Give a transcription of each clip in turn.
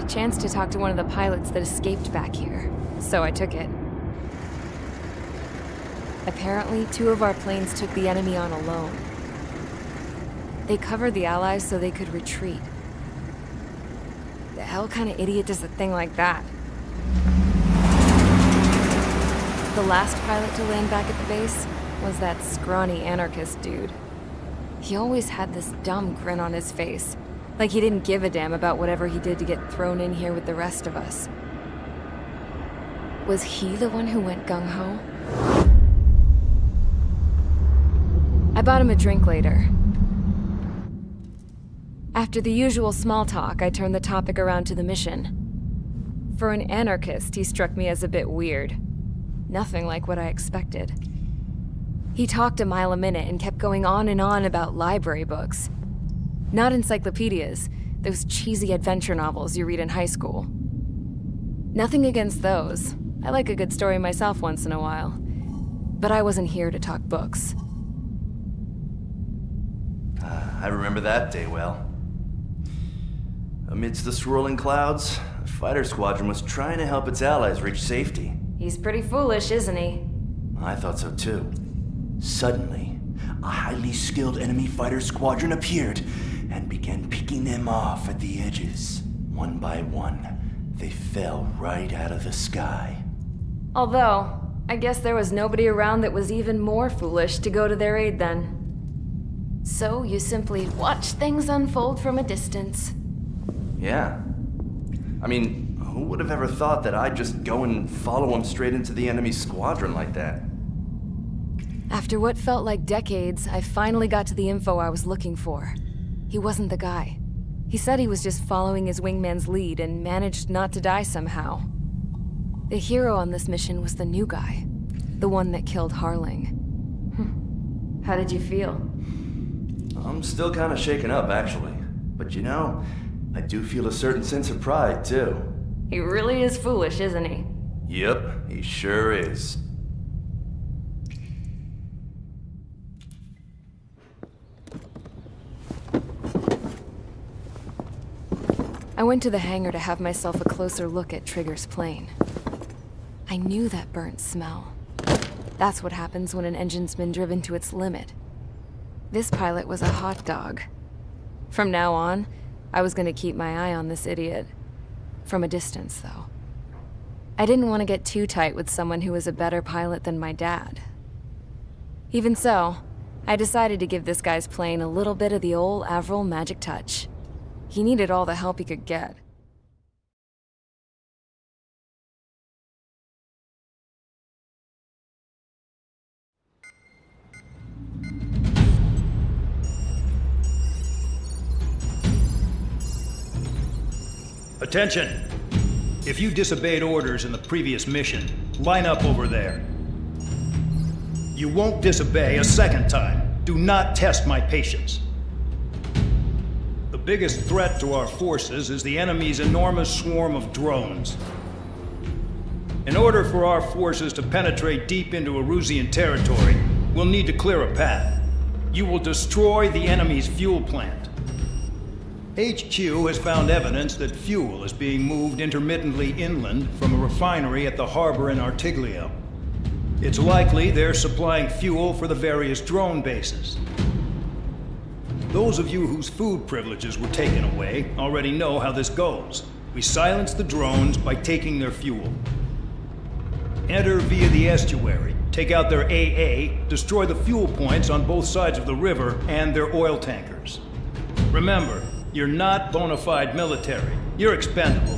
a chance to talk to one of the pilots that escaped back here, so I took it. Apparently, 2 of our planes took the enemy on alone. They covered the Allies so they could retreat. The hell kind of idiot does a thing like that? The last pilot to land back at the base was that scrawny anarchist dude. He always had this dumb grin on his face, like he didn't give a damn about whatever he did to get thrown in here with the rest of us. Was he the one who went gung-ho? I bought him a drink later. After the usual small talk, I turned the topic around to the mission. For an anarchist, he struck me as a bit weird. Nothing like what I expected. He talked a mile a minute and kept going on and on about library books. Not encyclopedias, those cheesy adventure novels you read in high school. Nothing against those. I like a good story myself once in a while. But I wasn't here to talk books. I remember that day well. Amidst the swirling clouds, the fighter squadron was trying to help its allies reach safety. He's pretty foolish, isn't he? I thought so too. Suddenly, a highly skilled enemy fighter squadron appeared and began picking them off at the edges. One by one, they fell right out of the sky. Although, I guess there was nobody around that was even more foolish to go to their aid then. So you simply watch things unfold from a distance. Yeah. I mean, who would have ever thought that I'd just go and follow him straight into the enemy squadron like that? After what felt like decades, I finally got to the info I was looking for. He wasn't the guy. He said he was just following his wingman's lead and managed not to die somehow. The hero on this mission was the new guy, the one that killed Harling. How did you feel? I'm still kind of shaken up, actually. But you know, I do feel a certain sense of pride, too. He really is foolish, isn't he? Yep, he sure is. I went to the hangar to have myself a closer look at Trigger's plane. I knew that burnt smell. That's what happens when an engine's been driven to its limit. This pilot was a hot dog. From now on, I was going to keep my eye on this idiot. From a distance, though. I didn't want to get too tight with someone who was a better pilot than my dad. Even so, I decided to give this guy's plane a little bit of the old Avril magic touch. He needed all the help he could get. Attention! If you disobeyed orders in the previous mission, line up over there. You won't disobey a second time. Do not test my patience. The biggest threat to our forces is the enemy's enormous swarm of drones. In order for our forces to penetrate deep into Erusian territory, we'll need to clear a path. You will destroy the enemy's fuel plant. HQ has found evidence that fuel is being moved intermittently inland from a refinery at the harbor in Artiglio. It's likely they're supplying fuel for the various drone bases. Those of you whose food privileges were taken away already know how this goes. We silence the drones by taking their fuel. Enter via the estuary, take out their AA, destroy the fuel points on both sides of the river and their oil tankers. Remember, you're not bona fide military. You're expendable.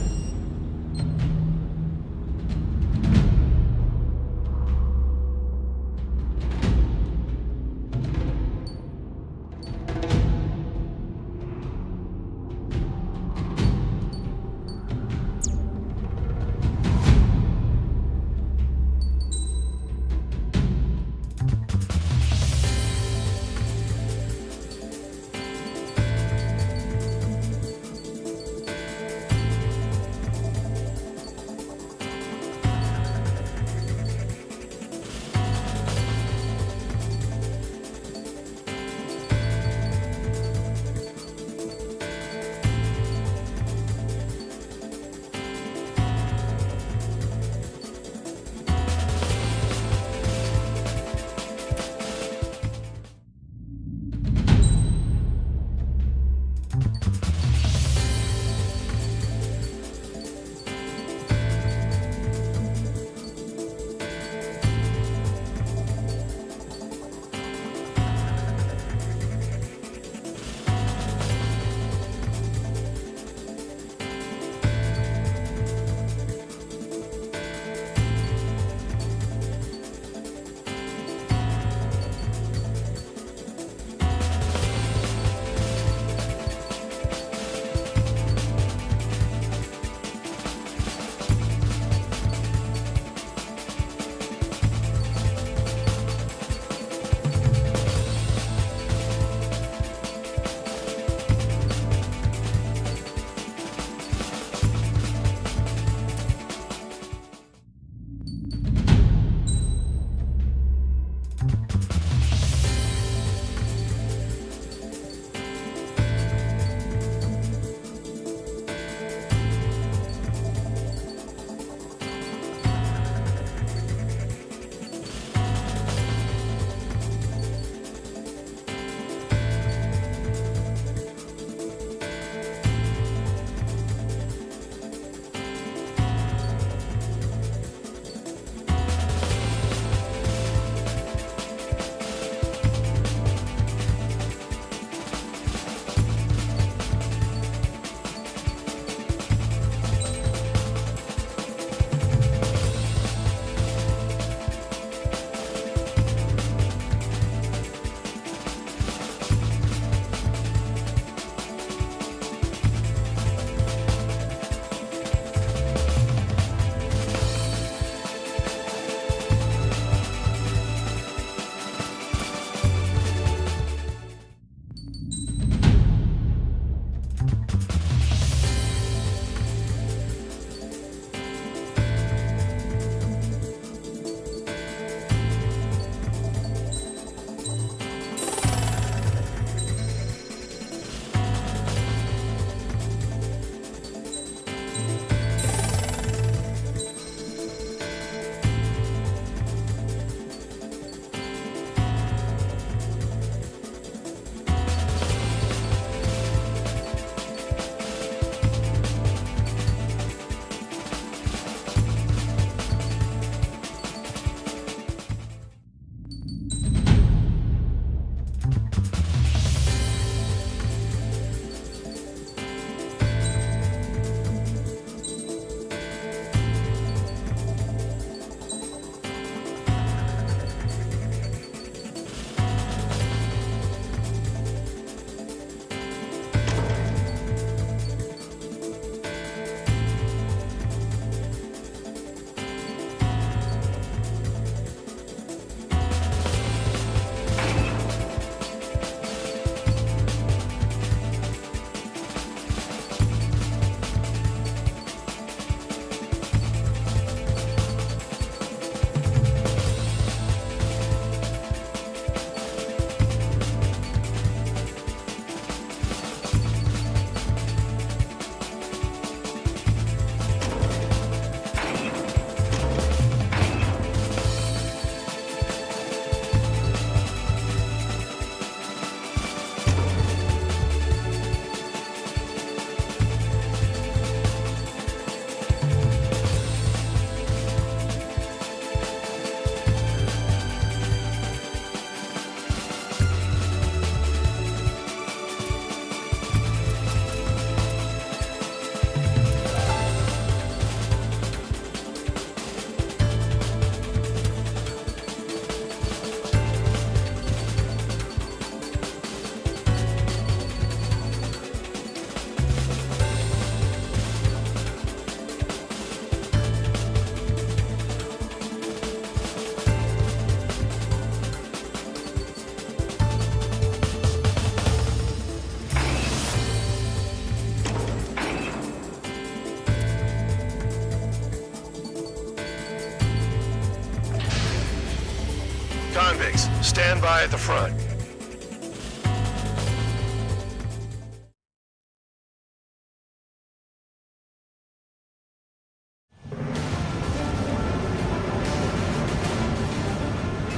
please. Stand by at the front.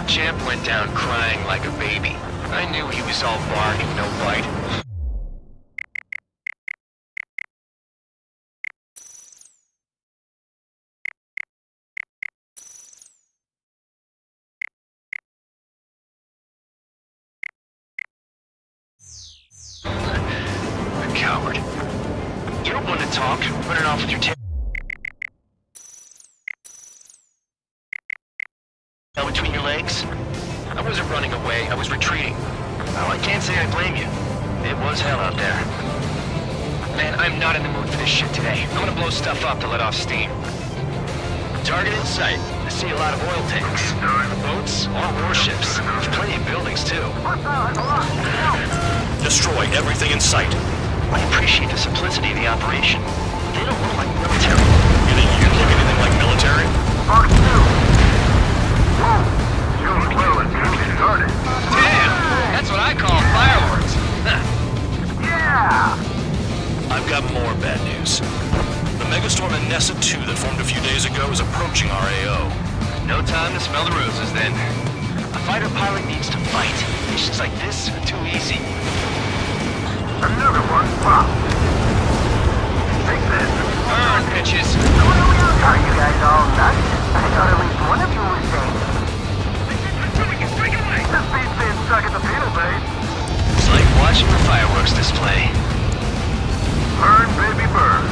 Champ went down crying like a baby. I knew he was all bark and no bite. A coward. You don't want to talk. Run it off with your tail between your legs. I wasn't running away, I was retreating. Well, I can't say I blame you. It was hell out there. Man, I'm not in the mood for this shit today. I'm gonna blow stuff up to let off steam. Target in sight. I see a lot of oil tanks. Boats or warships. There's plenty of buildings, too. Destroy everything in sight. I appreciate the simplicity of the operation. They don't look like military. You think you look anything like military? Damn! That's what I call fireworks. I've got more bad news. The megastorm in Nessa 2 that formed a few days ago is approaching our AO. No time to smell the roses, then. A fighter pilot needs to fight. Missions like this are too easy. Another one popped. Take this. Burn, bitches! Are you guys all nuts? I thought at least one of you was safe. This beat's being stuck at the penal base. It's like watching a fireworks display. Burn, baby, burn.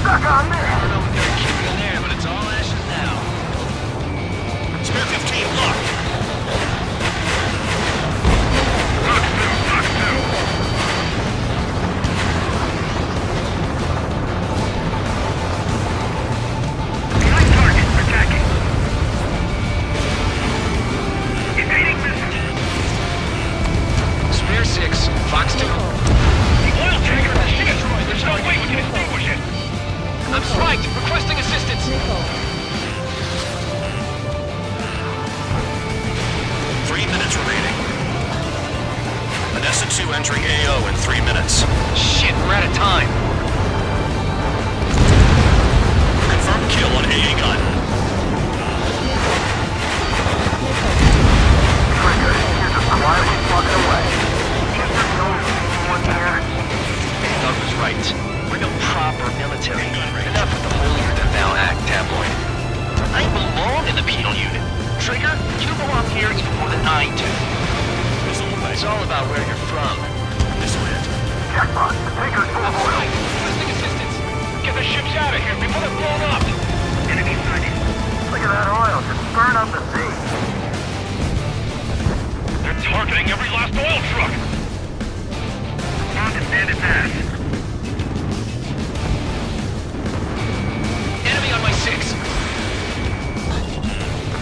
Stuck on there. I don't know what they're keeping in there, but it's all ashes now. Spear 15 locked. Spear 6, Fox 2. I'm spiked! Requesting assistance! 3 minutes remaining. Nessa 2 entering AO in 3 minutes. Shit, we're out of time. Confirmed kill on AA gun. Trigger, you're just quietly walking away. Is there no one here? Doug was right. We're no proper military. Enough with the holier-than-thou act tabloid. I belong in the penal unit. Trigger, you belong here even more than I do. It's all about where you're from. This way. Jackpot, the tanker's full of oil. Requesting assistance. Get the ships out of here before they're blown up. Enemy sighted. Look at that oil, just burn up the sea. They're targeting every last oil truck. Found and bandit pass. Enemy on my 6.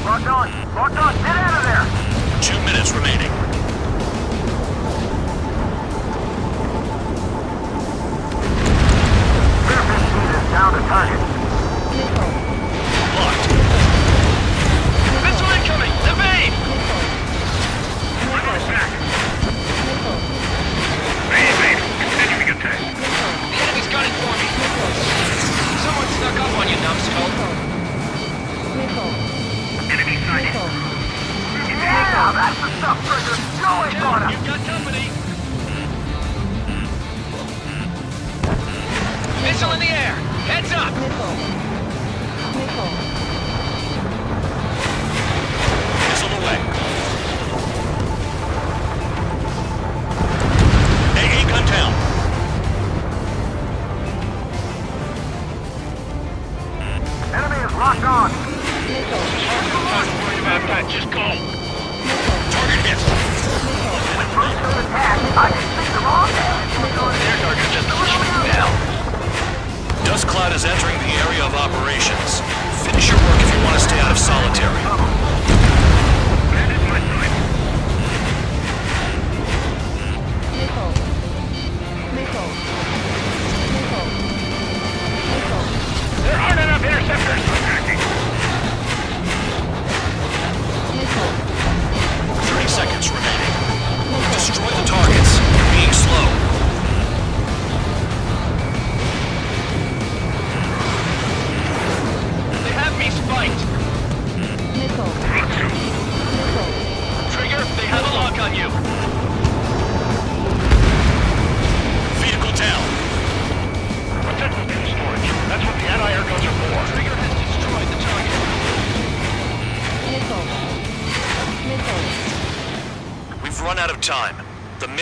Locked on, get out of there. 2 minutes remaining. Spear 15 is down to target. Locked. Missile incoming! Evade! One more back. Evade! Continuing attack. The enemy's gunning for me. Someone snuck up on you, numbskull. Enemy sighted. Yeah, that's the stuff, Trigger. Go in on him. You've got company. Missile in the air. Heads up. Missile away. AA gun down. Enemy is locked on. Not worried about that. Just go. Target hit. With first foot attack, I can see them all. Their target just shooting down. Dust cloud is entering the area of operations. Finish your work if you want to stay out of solitary. There aren't enough interceptors. 30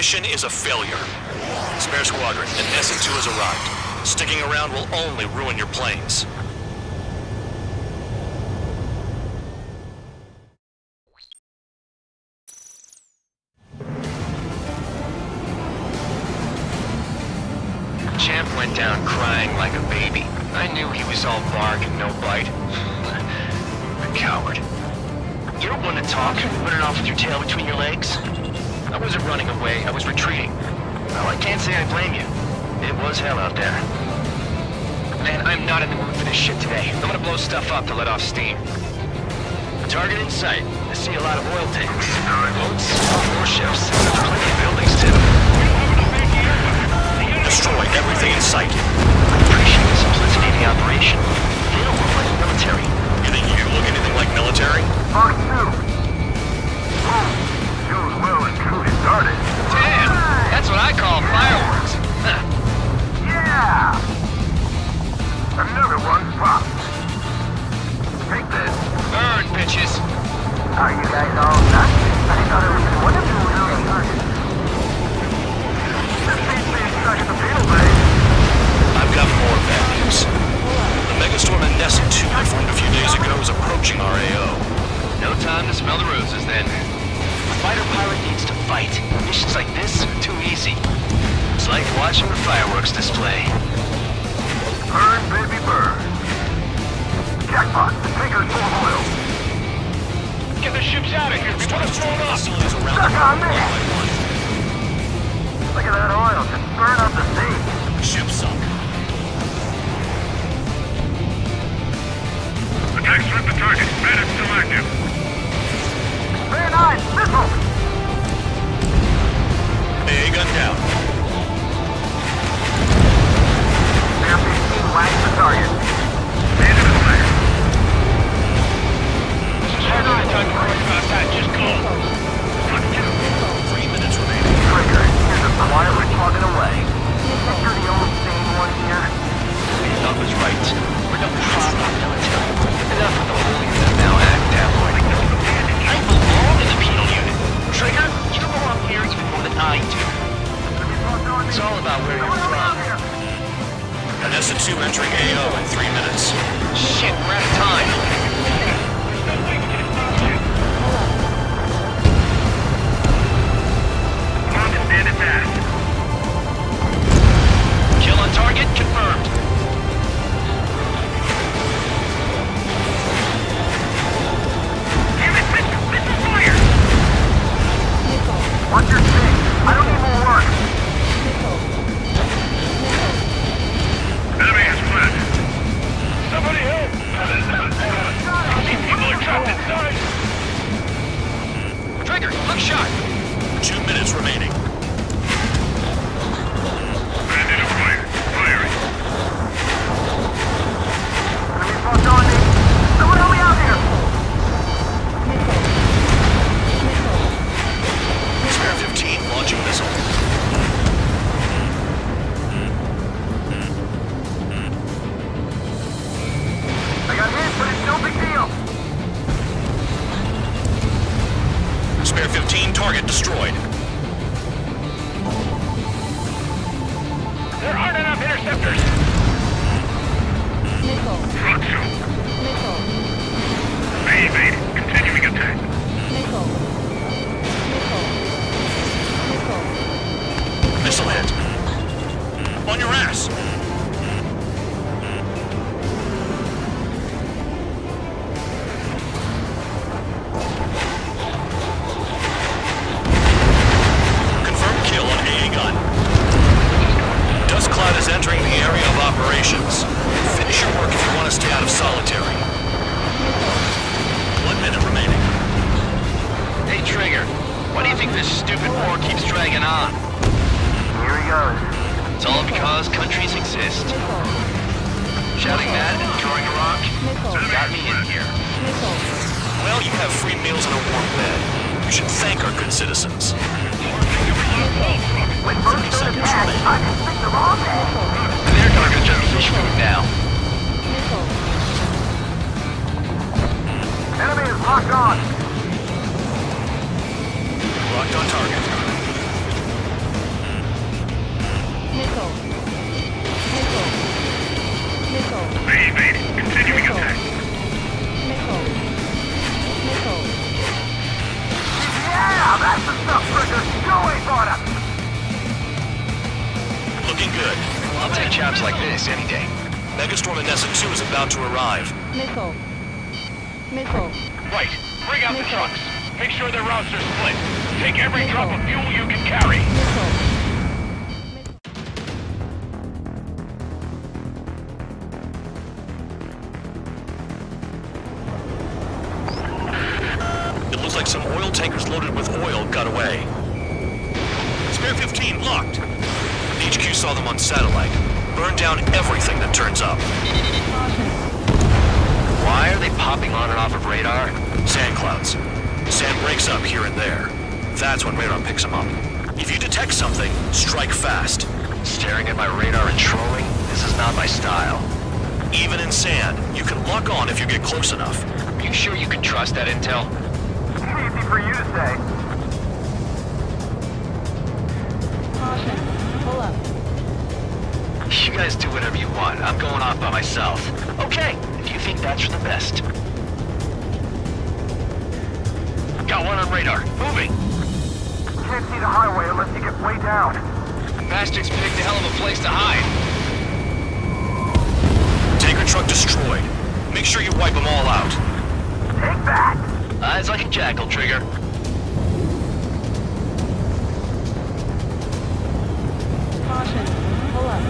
mission is a failure. Spare squadron, and SE2 has arrived. Sticking around will only ruin your planes. Champ went down crying like a baby. I knew he was all bark and no bite. A coward. You don't want to talk, running off with your tail between your legs? I wasn't running away, I was retreating. Well, I can't say I blame you. It was hell out there. Man, I'm not in the mood for this shit today. I'm gonna blow stuff up to let off steam. Target in sight. I see a lot of oil tanks. Boats, warships, plenty of buildings too. Destroy everything in sight. I appreciate the simplicity of the operation. They don't look like military. You think you look anything like military? Mark 2. Boom. Show's well and truly started. Damn! That's what I call fireworks. Huh. Yeah! Another one popped. Take this. Burn, bitches. Are you guys all nuts? I thought it was one of you really targets. This ain't being stuck in the field, babe. I've got more bad news. The Megastorm and Nessa 2 I formed a few days ago is approaching our AO. No time to smell the roses then. A fighter pilot needs to fight. Missions like this are too easy. It's like watching a fireworks display. Burn, baby, burn. Jackpot, the tanker's full of oil. Get the ships out of here before it's blown up. Facilities around Stuck the on world me. one by one. Look at that oil just burn up the sea. Ship sunk. Attack strip the target. Bandit still active. Very nice. Missile. AA gun down. Air 15 wags the target. Bandit is there. Very nice. Time to worry about that. Just go. 3 minutes remaining. Trigger, here's a quietly plugging away. You're the only sane one here. That was right. We're not proper military. Enough of the holier than thou act that way. I belong in the penal unit. Trigger, you belong here even more than I do. It's all about where you're from. Nessa 2 entering AO in 3 minutes. Shit, we're out of time. Kill on target confirmed. Damn it, missile fire! Watch your six. I don't need more work. Enemy is fled. Somebody help! These people are trapped inside. Trigger, look sharp. 2 minutes remaining. Bandit acquired. Firing. Enemy fucked on me. Someone help me out here! Spare 15 launching missile. I got hit, but it's no big deal. Spare 15 target destroyed. There aren't enough interceptors. Evade. Continuing attack. Missile hit. On your ass. Confirmed kill on AA gun. Dust cloud is entering the area of operations. Finish your work if you want to stay out of solitary. 1 minute remaining. Hey, Trigger, why do you think this stupid war keeps dragging on? Here he goes. It's all because countries exist. Shouting that and throwing a rock got me in here. Well, you have free meals and a warm bed. You should thank our good citizens. When first started attack, I just picked the wrong end. They're targeting just fish food now. Enemy is locked on. Locked on target. I'll take chaps like this any day. Megastorm and Nessa 2 is about to arrive. Missile. Missile. Right. Bring out the trucks. Make sure their routes are split. Take every drop of fuel you can carry. Missile. It looks like some oil tankers loaded with oil got away. Spare 15 locked. HQ saw them on satellite. Burn down everything that turns up. Why are they popping on and off of radar? Sand clouds. Sand breaks up here and there. That's when radar picks them up. If you detect something, strike fast. Staring at my radar and trolling? This is not my style. Even in sand, you can lock on if you get close enough. Are you sure you can trust that intel? Easy for you to say. Caution. Pull up. You guys do whatever you want. I'm going off by myself. Okay, if you think that's for the best. Got one on radar. Moving. Can't see the highway unless you get way down. Bastards picked a hell of a place to hide. Tanker truck destroyed. Make sure you wipe them all out. Take that! Eyes like a jackal, Trigger. Caution. Pull up.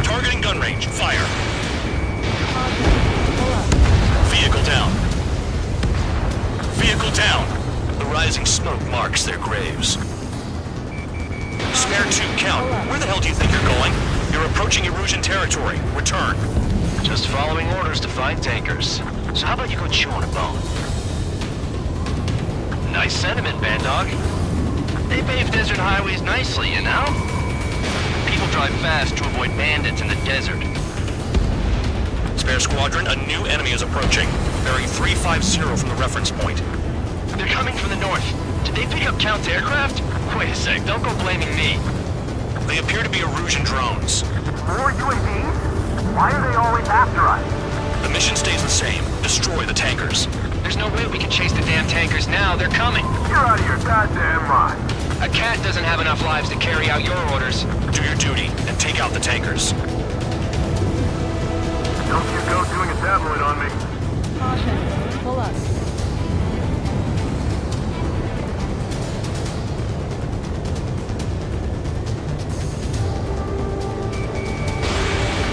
Targeting gun range. Fire. Caution. Pull up. Vehicle down. Vehicle down. The rising smoke marks their graves. Spare 2, count. Where the hell do you think you're going? You're approaching Erusian territory. Return. Just following orders to find tankers. So how about you go chew on a bone? Nice sentiment, Band Dog. They pave desert highways nicely, you know? People drive fast to avoid bandits in the desert. Spare squadron, a new enemy is approaching. Bearing 350 from the reference point. They're coming from the north. Did they pick up Count's aircraft? Wait a sec, don't go blaming me. They appear to be Erusian drones. More UAVs? Why are they always after us? The mission stays the same. Destroy the tankers. There's no way we can chase the damn tankers now. They're coming. You're out of your goddamn mind. A cat doesn't have enough lives to carry out your orders. Do your duty and take out the tankers. Don't you go doing a tabloid on me. Caution. Pull up.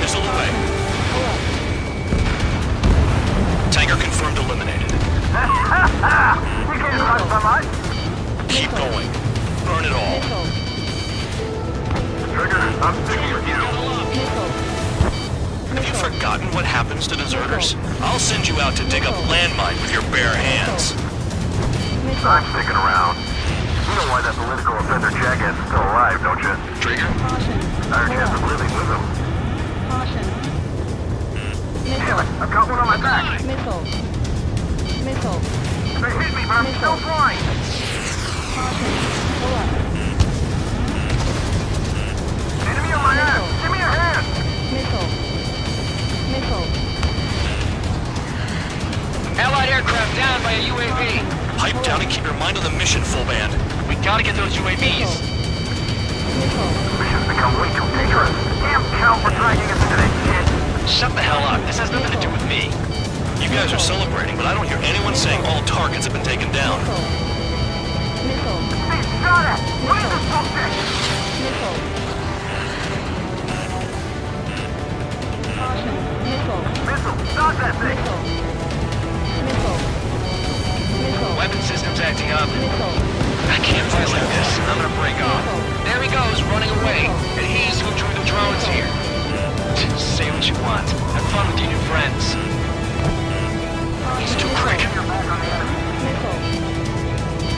Missile away. Pull up. Tanker confirmed eliminated. You can't run so much. Keep going. Burn it all. Missile. Trigger, I'm sticking with you. Missile. Have you forgotten what happens to deserters? I'll send you out to dig up landmine with your bare hands. Missile. I'm sticking around. You know why that political offender jackass is still alive, don't you? Trigger? Caution. Better Pull chance up. of living with him. Caution. Damn Missile. it, I've got one on my back. Missile. Missile. They hit me, but I'm still flying. Caution. Pull up. Enemy on my ass. Give me a hand. Missile. Missile. Allied aircraft down by a UAV. Pipe down and keep your mind on the mission, full band. We gotta get those UAVs. Missile. Mission's become way too dangerous. Damn Cal for dragging us into that shit. Shut the hell up. This has nothing to do with me. You guys are celebrating, but I don't hear anyone saying all targets have been taken down. Missile. Hey, shot it! What is this bullshit? Missile. Caution. Missile. Missile, stop that thing! Missile. Missile. Missile. Weapon system's acting up. Missile. I can't fight like this. I'm gonna break off. There he goes, running away. And he's who drew the drones here. Say what you want. Have fun with your new friends. He's too quick. Missile.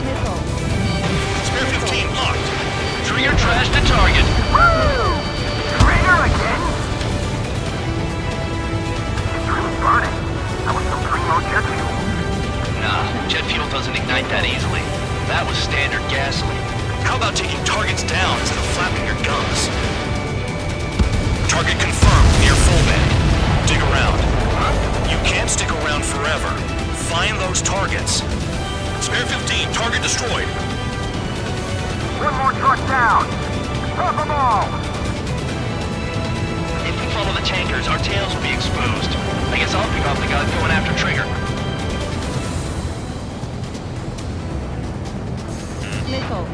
Missile. Spare 15 locked. Trigger trash to target. Woo! Trigger again? It's really burning. That was some primo jet fuel. Nah, jet fuel doesn't ignite that easily. That was standard gasoline. How about taking targets down instead of flapping your guns? Target confirmed near full band. Dig around. You can't stick around forever. Find those targets. Spare 15, target destroyed. One more truck down. Pop them all. our tails will be exposed. I guess I'll pick off the guy going after Trigger. Missile.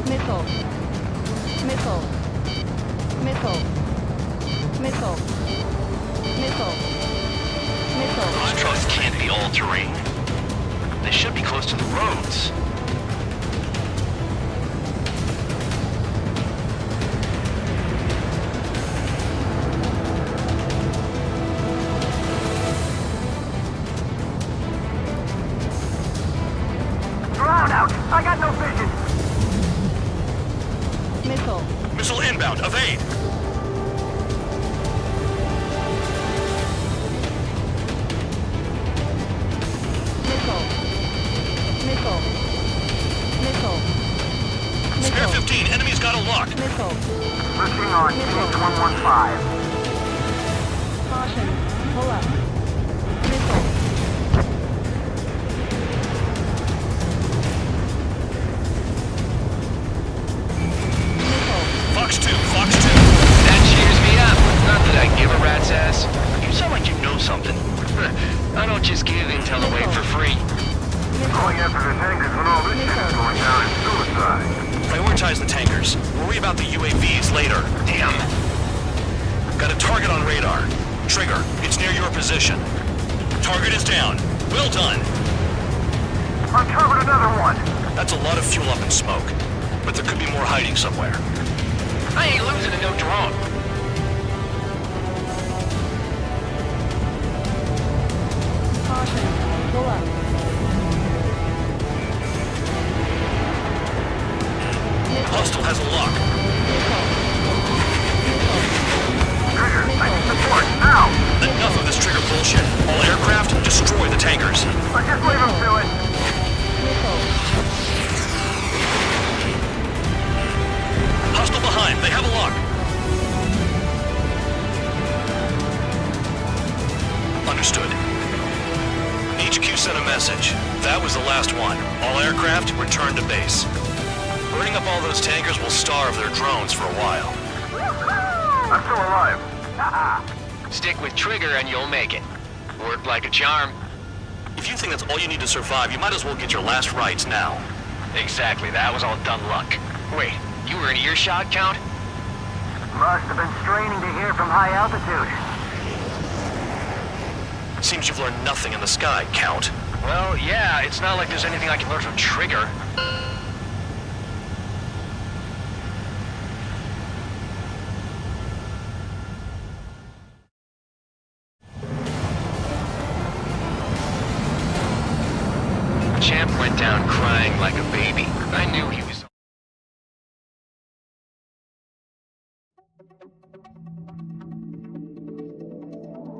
Missile. Missile. Missile. Missile. Missile. Missile. Those trucks can't be all-terrain. They should be close to the roads. Drown out! I got no vision! Missile. Missile inbound. Evade. Missile. Missile. Missile. Spare Missile. 15. Enemy's got a lock. Missile. Pushing on Gauge 115. Caution. Pull up. Missile. Missile. Fox 2. Fox 2. That cheers me up. Not that I give a rat's ass. You sound like you know something. I don't just give intel away for free. Going after the tankers when all this shit is going down is suicide. Prioritize the tankers. Worry about the UAVs later. Damn. Got a target on radar. Trigger, it's near your position. Target is down. Well done. Uncovered another one. That's a lot of fuel up in smoke. But there could be more hiding somewhere. I ain't losing to no drone. Caution. Pull up. Hostile has a lock. Trigger, I need support, now! Enough of this trigger bullshit. All aircraft, destroy the tankers. But just leave them to it. Hostile behind, they have a lock. Understood. HQ sent a message. That was the last one. All aircraft, return to base. Burning up all those tankers will starve their drones for a while. I'm still alive. Stick with Trigger and you'll make it. Worked like a charm. If you think that's all you need to survive, you might as well get your last rites now. Exactly, that was all dumb luck. Wait, you were in earshot, Count? Must have been straining to hear from high altitude. Seems you've learned nothing in the sky, Count. Well, yeah, it's not like there's anything I can learn from Trigger. Champ went down crying like a baby. I knew he was...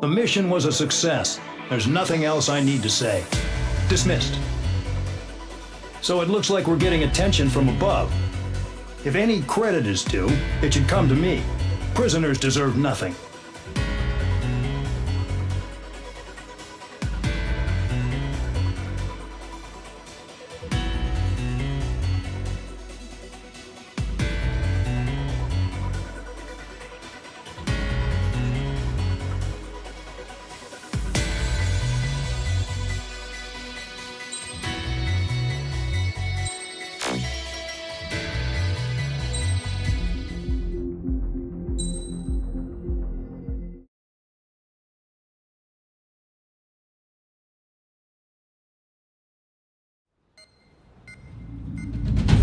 The mission was a success. There's nothing else I need to say. Dismissed. So it looks like we're getting attention from above. If any credit is due, it should come to me. Prisoners deserve nothing.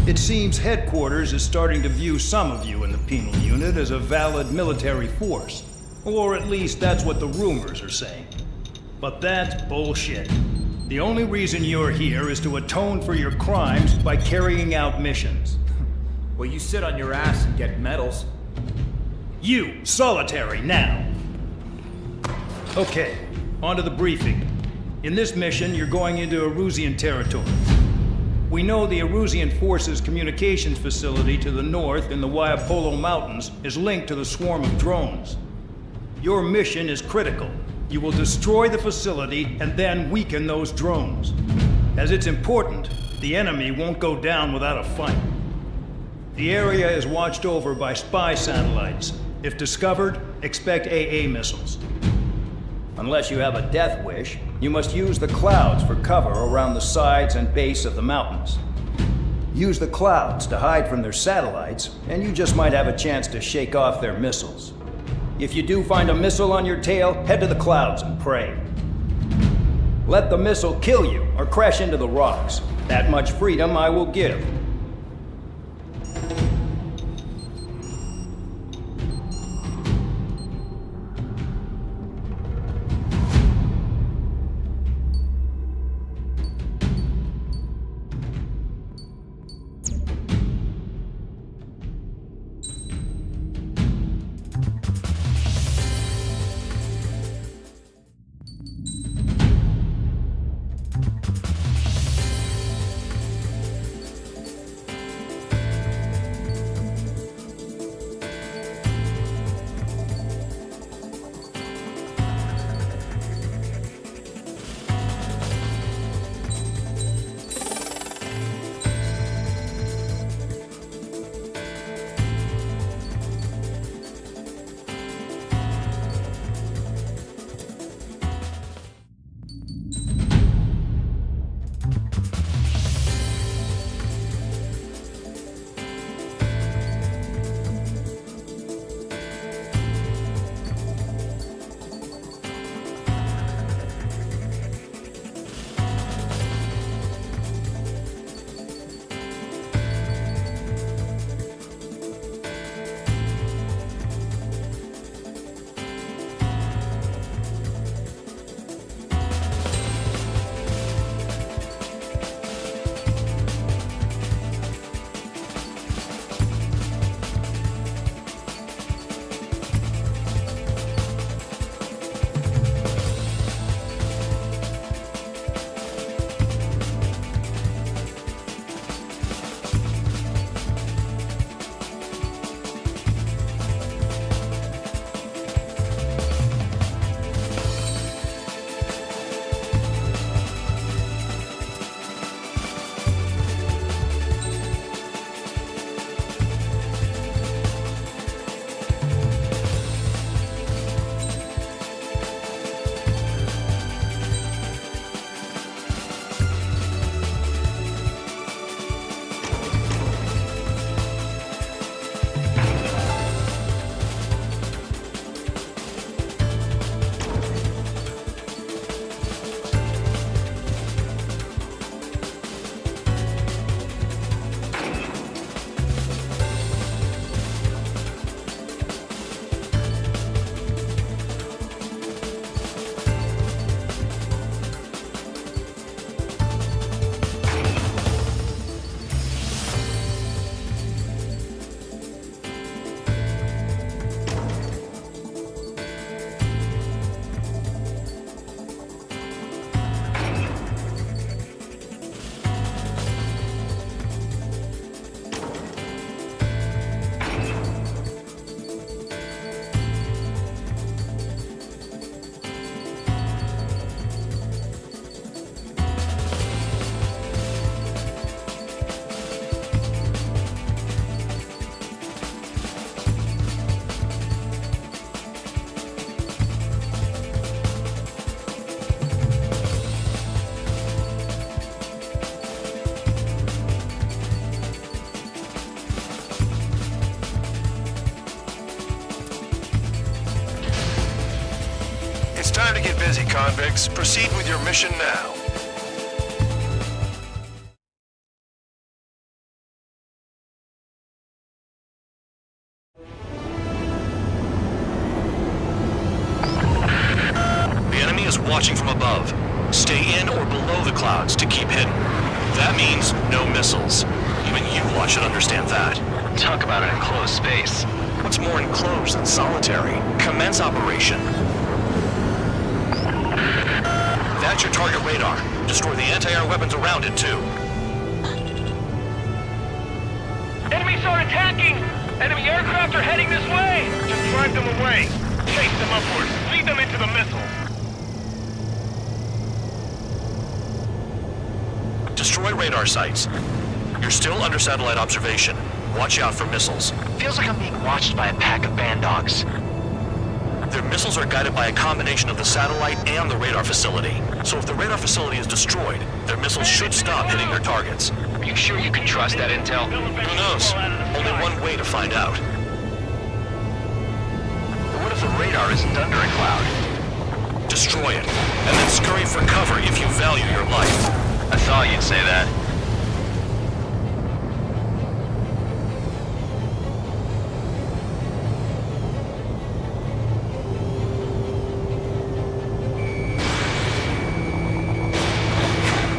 It seems headquarters is starting to view some of you in the penal unit as a valid military force. Or at least that's what the rumors are saying. But that's bullshit. The only reason you're here is to atone for your crimes by carrying out missions. Well, you sit on your ass and get medals. You, solitary, now! Okay, on to the briefing. In this mission, you're going into Erusian territory. We know the Erusian Forces communications facility to the north in the Waiapolo Mountains is linked to the swarm of drones. Your mission is critical. You will destroy the facility and then weaken those drones. As it's important, the enemy won't go down without a fight. The area is watched over by spy satellites. If discovered, expect AA missiles. Unless you have a death wish, you must use the clouds for cover around the sides and base of the mountains. Use the clouds to hide from their satellites, and you just might have a chance to shake off their missiles. If you do find a missile on your tail, head to the clouds and pray. Let the missile kill you or crash into the rocks. That much freedom I will give. Time to get busy, convicts. Proceed with your mission now. The enemy is watching from above. Stay in or below the clouds to keep hidden. That means no missiles. Even you lot should understand that. Talk about an enclosed space. What's more enclosed than solitary? Commence operation. That's your target radar. Destroy the anti-air weapons around it, too. Enemies are attacking! Enemy aircraft are heading this way! Just drive them away. Chase them upwards. Lead them into the missiles. Destroy radar sites. You're still under satellite observation. Watch out for missiles. Feels like I'm being watched by a pack of band dogs. Their missiles are guided by a combination of the satellite and the radar facility. So if the radar facility is destroyed, their missiles should stop hitting their targets. Are you sure you can trust that intel? Who knows? Only one way to find out. What if the radar isn't under a cloud? Destroy it, and then scurry for cover if you value your life. I thought you'd say that.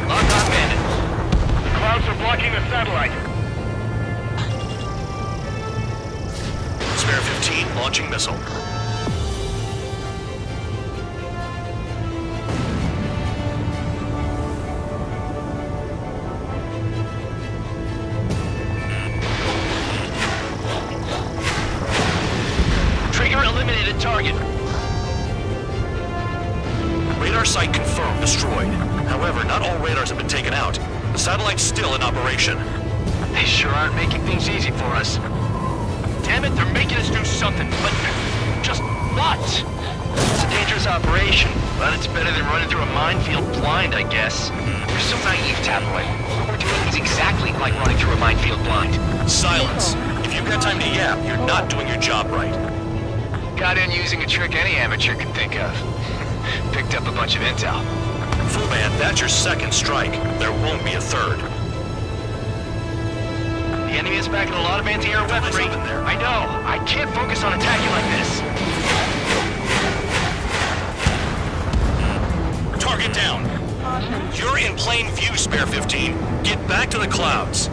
Lock on, Bandit. The clouds are blocking the satellite. Spare 15, launching missile. Trigger eliminated target. Radar site confirmed destroyed. However, not all radars have been taken out. The satellite's still in operation. They sure aren't making things easy for us. Damn it, they're making us do something, but just what? It's a dangerous operation, but it's better than running through a minefield blind, I guess. You're so naive, Tabloid. What we're doing is exactly like running through a minefield blind. Silence. If you've got time to yap, you're not doing your job right. Got in using a trick any amateur could think of. Picked up a bunch of intel. Full band, that's your second strike. There won't be a third. The enemy is packing a lot of anti-air weaponry. Something there. I know. I can't focus on attacking like this. Target down. Caution. You're in plain view, Spare 15. Get back to the clouds.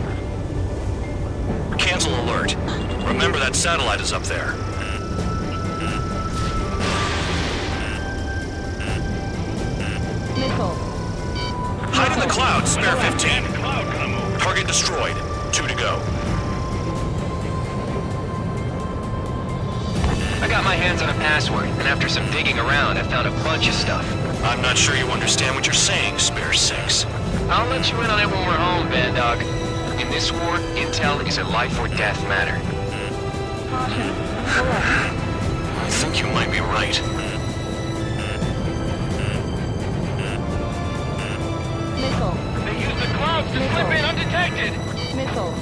Cancel alert. Remember that satellite is up there. Missile. Hide in the clouds, Spare 15. Cloud gonna move. Target destroyed. 2 to go. I got my hands on a password, and after some digging around, I found a bunch of stuff. I'm not sure you understand what you're saying, Spare 6. I'll let you in on it when we're home, Band Dog. In this war, intel is a life or death matter. Caution. Pull up. I think you might be right. Missile. They use the clouds to slip in undetected. Missile.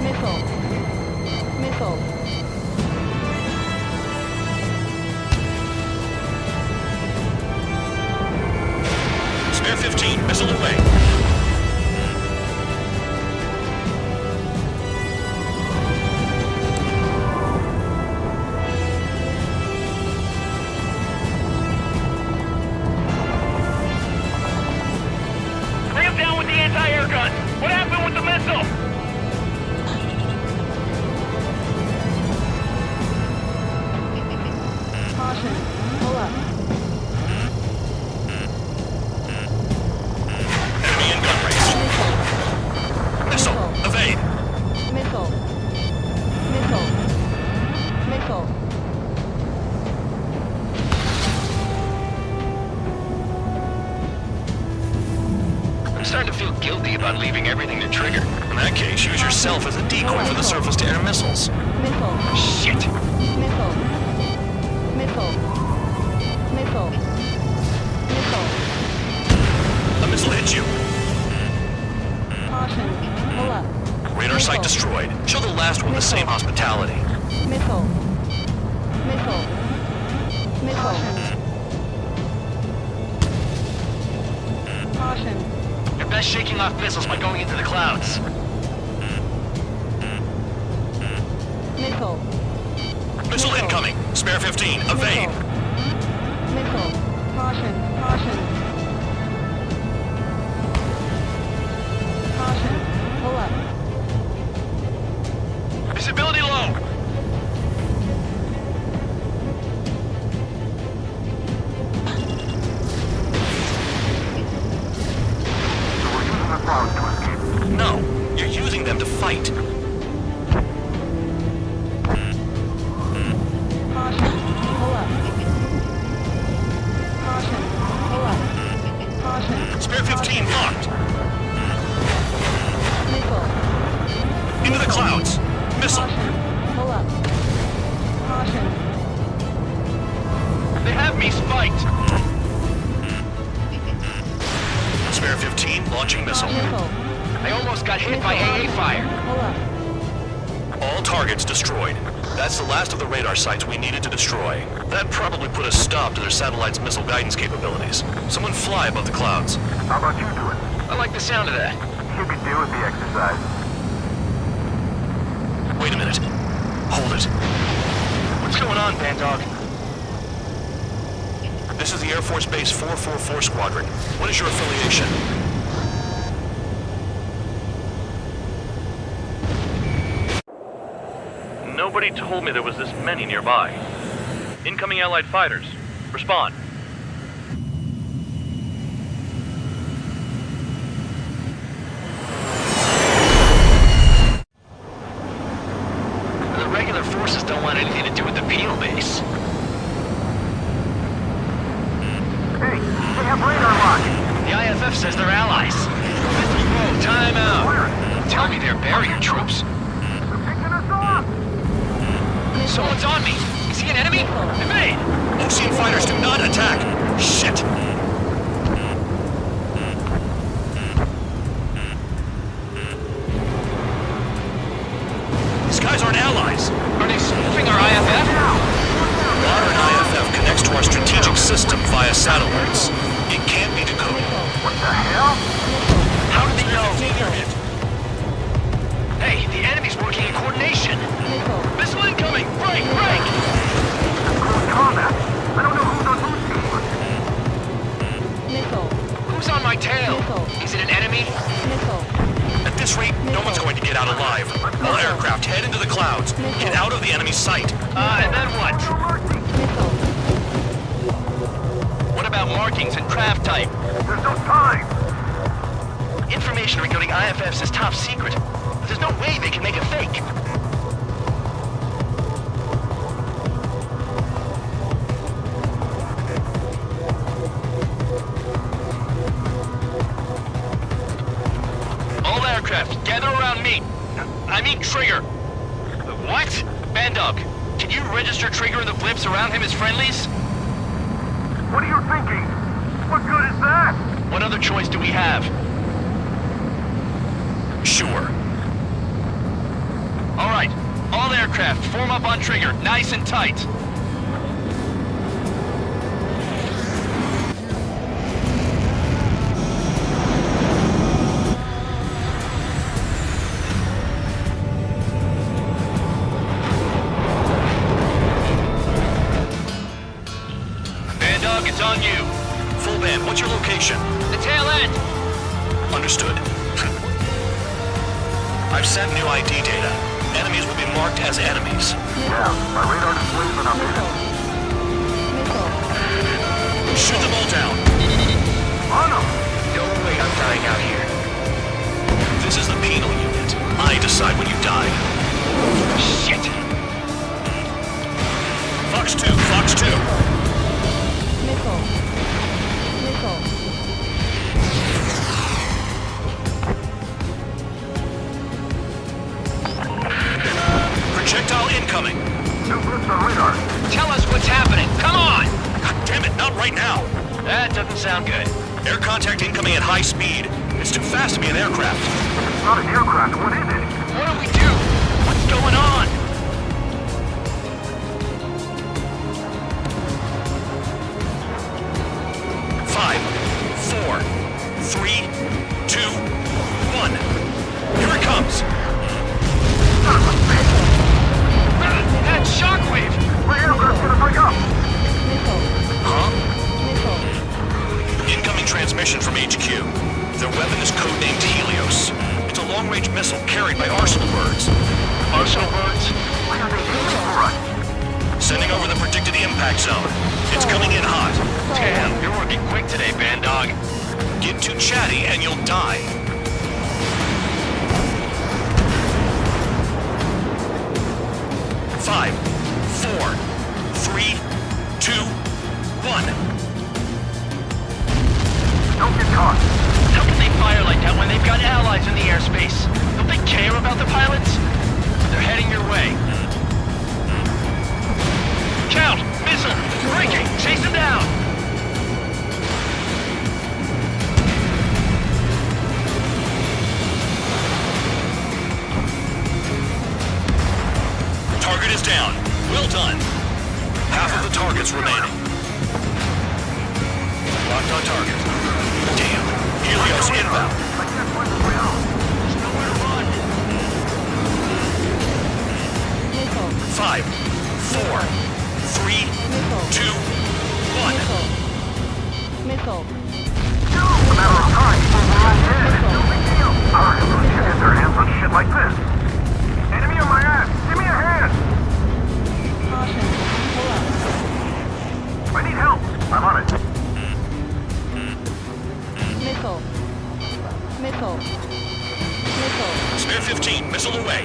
Missile. Missile. Spare 15, missile away. Bring him down with the anti-air gun. What happened with the missile? Caution. Pull up. Enemy in gun range. Missile, evade. Missile. Missile. Missile. I'm starting to feel guilty about leaving everything to Trigger. In that case, use yourself as a decoy for the surface-to-air missiles. Missile. Shit! Missile. Missile. Missile. Missile. A missile hit you. Caution. Pull up. Radar site destroyed. Show the last one the same hospitality. Missile. Missile. Missile. Caution. You're best shaking off missiles by going into the clouds. Missile. Missile incoming. Spare 15, evade. Missile. Caution. Caution. Caution. Pull up. Visibility low. No, you're using them to fight. Caution. Pull up. Caution. Pull up. Team launching missile. Missile. I almost got hit by AA fire. Pull up. All targets destroyed. That's the last of the radar sites we needed to destroy. That probably put a stop to their satellite's missile guidance capabilities. Someone fly above the clouds. How about you do it? I like the sound of that. You could do with the exercise. Wait a minute. Hold it. What's going on, Bandog? This is the Air Force Base 444 Squadron. What is your affiliation? Nobody told me there was this many nearby. Incoming Allied fighters. Respond. The regular forces don't want anything to do with the penal base. Hey, they have radar locked. The IFF says they're allies. Whoa, time out. Tell me they're barrier troops. They're picking us off. Someone's on me. Is he an enemy? Evade! Ocean fighters do not attack! Shit! These guys aren't allies! Are they spoofing our IFF? Modern IFF connects to our strategic system via satellites. It can't be decoded. What the hell? How did they know? Hey, the enemy's working in coordination. Missile incoming! Break! Break! Close combat. I don't know who's on whose team. Missile. Who's on my tail? Missile. Is it an enemy? Missile. At this rate, no one's going to get out alive. All aircraft head into the clouds. Get out of the enemy's sight. And then what? Missile. What about markings and craft type? There's no time. Information regarding IFFs is top secret. There's no way they can make it fake. All aircraft, gather around me. I mean Trigger. What? Bandog, can you register Trigger and the blips around him as friendlies? What are you thinking? What good is that? What other choice do we have? Sure. All right, all aircraft, form up on Trigger, nice and tight. Bandog, it's on you. Full band, what's your location? The tail end. Understood. I've sent new ID data. Enemies will be marked as enemies. Yeah, my radar displays are not Missile. Missile. Shoot them all down. on them. No way I'm dying out here. This is the penal unit. I decide when you die. Shit! Fox 2, Fox 2. Missile. Missile. Projectile incoming. New blips on radar. Tell us what's happening. Come on! God damn it, not right now. That doesn't sound good. Air contact incoming at high speed. It's too fast to be an aircraft. It's not an aircraft. What is it? What do we do? What's going on? Five, four, three, two, one. Here it comes. That shockwave! My aircraft's gonna break up. Missile. Huh? Missile. Incoming transmission from HQ. Their weapon is codenamed Helios. It's a long-range missile carried by Arsenal birds. Arsenal birds? Why are they aiming for us? Sending over the predicted impact zone. It's coming in hot. Damn, you're working quick today, Bandog. Get too chatty and you'll die. Five, four, three, two, one. Don't get caught. How can they fire like that when they've got allies in the airspace? Don't they care about the pilots? They're heading your way. Count! Missile! Breaking! Chase them down! down. Well done. Half of the targets remaining. Locked on target. Damn. Helios inbound. Missile. 5, 4, 3, 2, 1. Missile. Get their hands on shit like this. Enemy on my ass. Give me a hand. Caution. Pull up. I need help. I'm on it. Missile. Missile. Missile. Spare 15, missile away.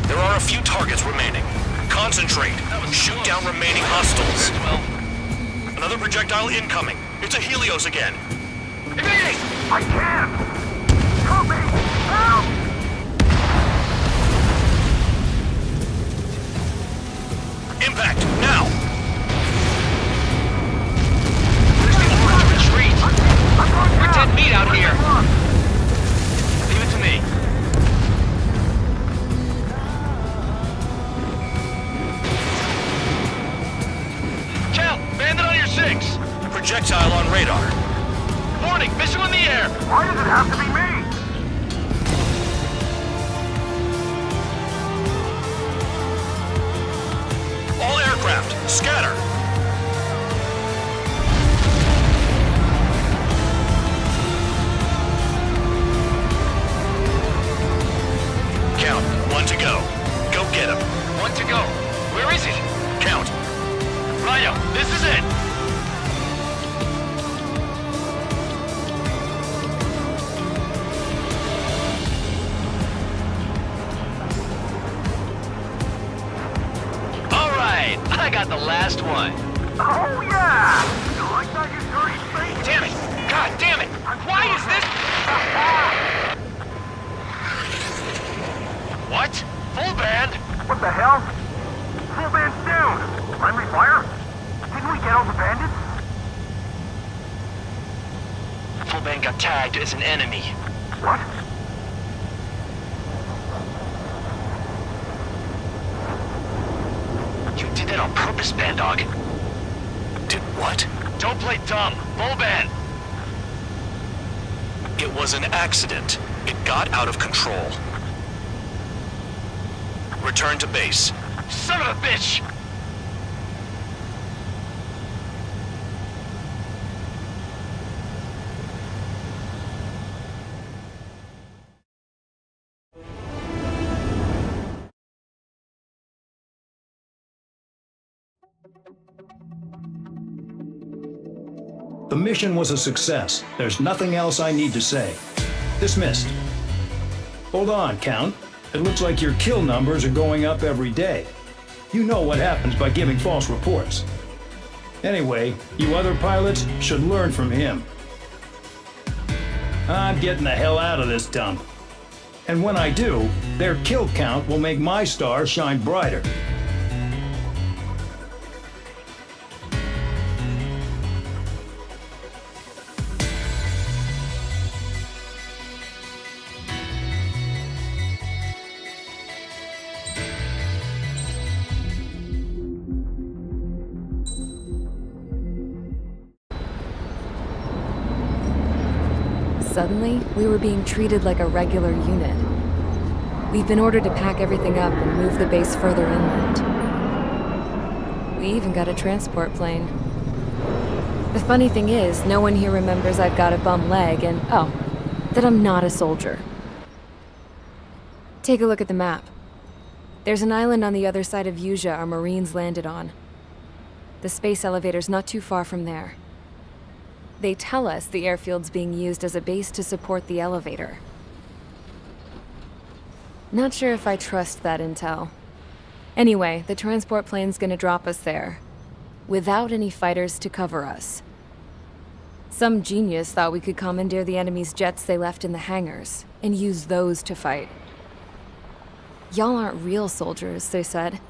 There are a few targets remaining. Concentrate. Shoot down remaining hostiles. Another projectile incoming. It's a Helios again. Igniting! I can't! Help me! Help! Impact, now! Where's the order to retreat? We're dead meat out here. Leave it to me. Count! Bandit on your 6! Projectile on radar. Warning! Missile in the air! Why does it have to be me? All aircraft, scatter! Count, 1 to go. Go get him. 1 to go. Where is it? Count. Rhino, this is it! Alright, I got the last one. Oh yeah! You like that, you dirty thing? Damn it! God damn it! Why is this? What? Full band? What the hell? Full band's down! Friendly fire? Didn't we get all the bandits? Full band got tagged as an enemy. What? You did that on purpose, Bandog. Did what? Don't play dumb. Full band. It was an accident. It got out of control. Return to base. Son of a bitch! The mission was a success. There's nothing else I need to say. Dismissed. Hold on, Count. It looks like your kill numbers are going up every day. You know what happens by giving false reports. Anyway, you other pilots should learn from him. I'm getting the hell out of this dump. And when I do, their kill count will make my star shine brighter. Suddenly, we were being treated like a regular unit. We've been ordered to pack everything up and move the base further inland. We even got a transport plane. The funny thing is, no one here remembers I've got a bum leg and, oh, that I'm not a soldier. Take a look at the map. There's an island on the other side of Yuja our Marines landed on. The space elevator's not too far from there. They tell us the airfield's being used as a base to support the elevator. Not sure if I trust that intel. Anyway, the transport plane's gonna drop us there, without any fighters to cover us. Some genius thought we could commandeer the enemy's jets they left in the hangars, and use those to fight. Y'all aren't real soldiers, they said.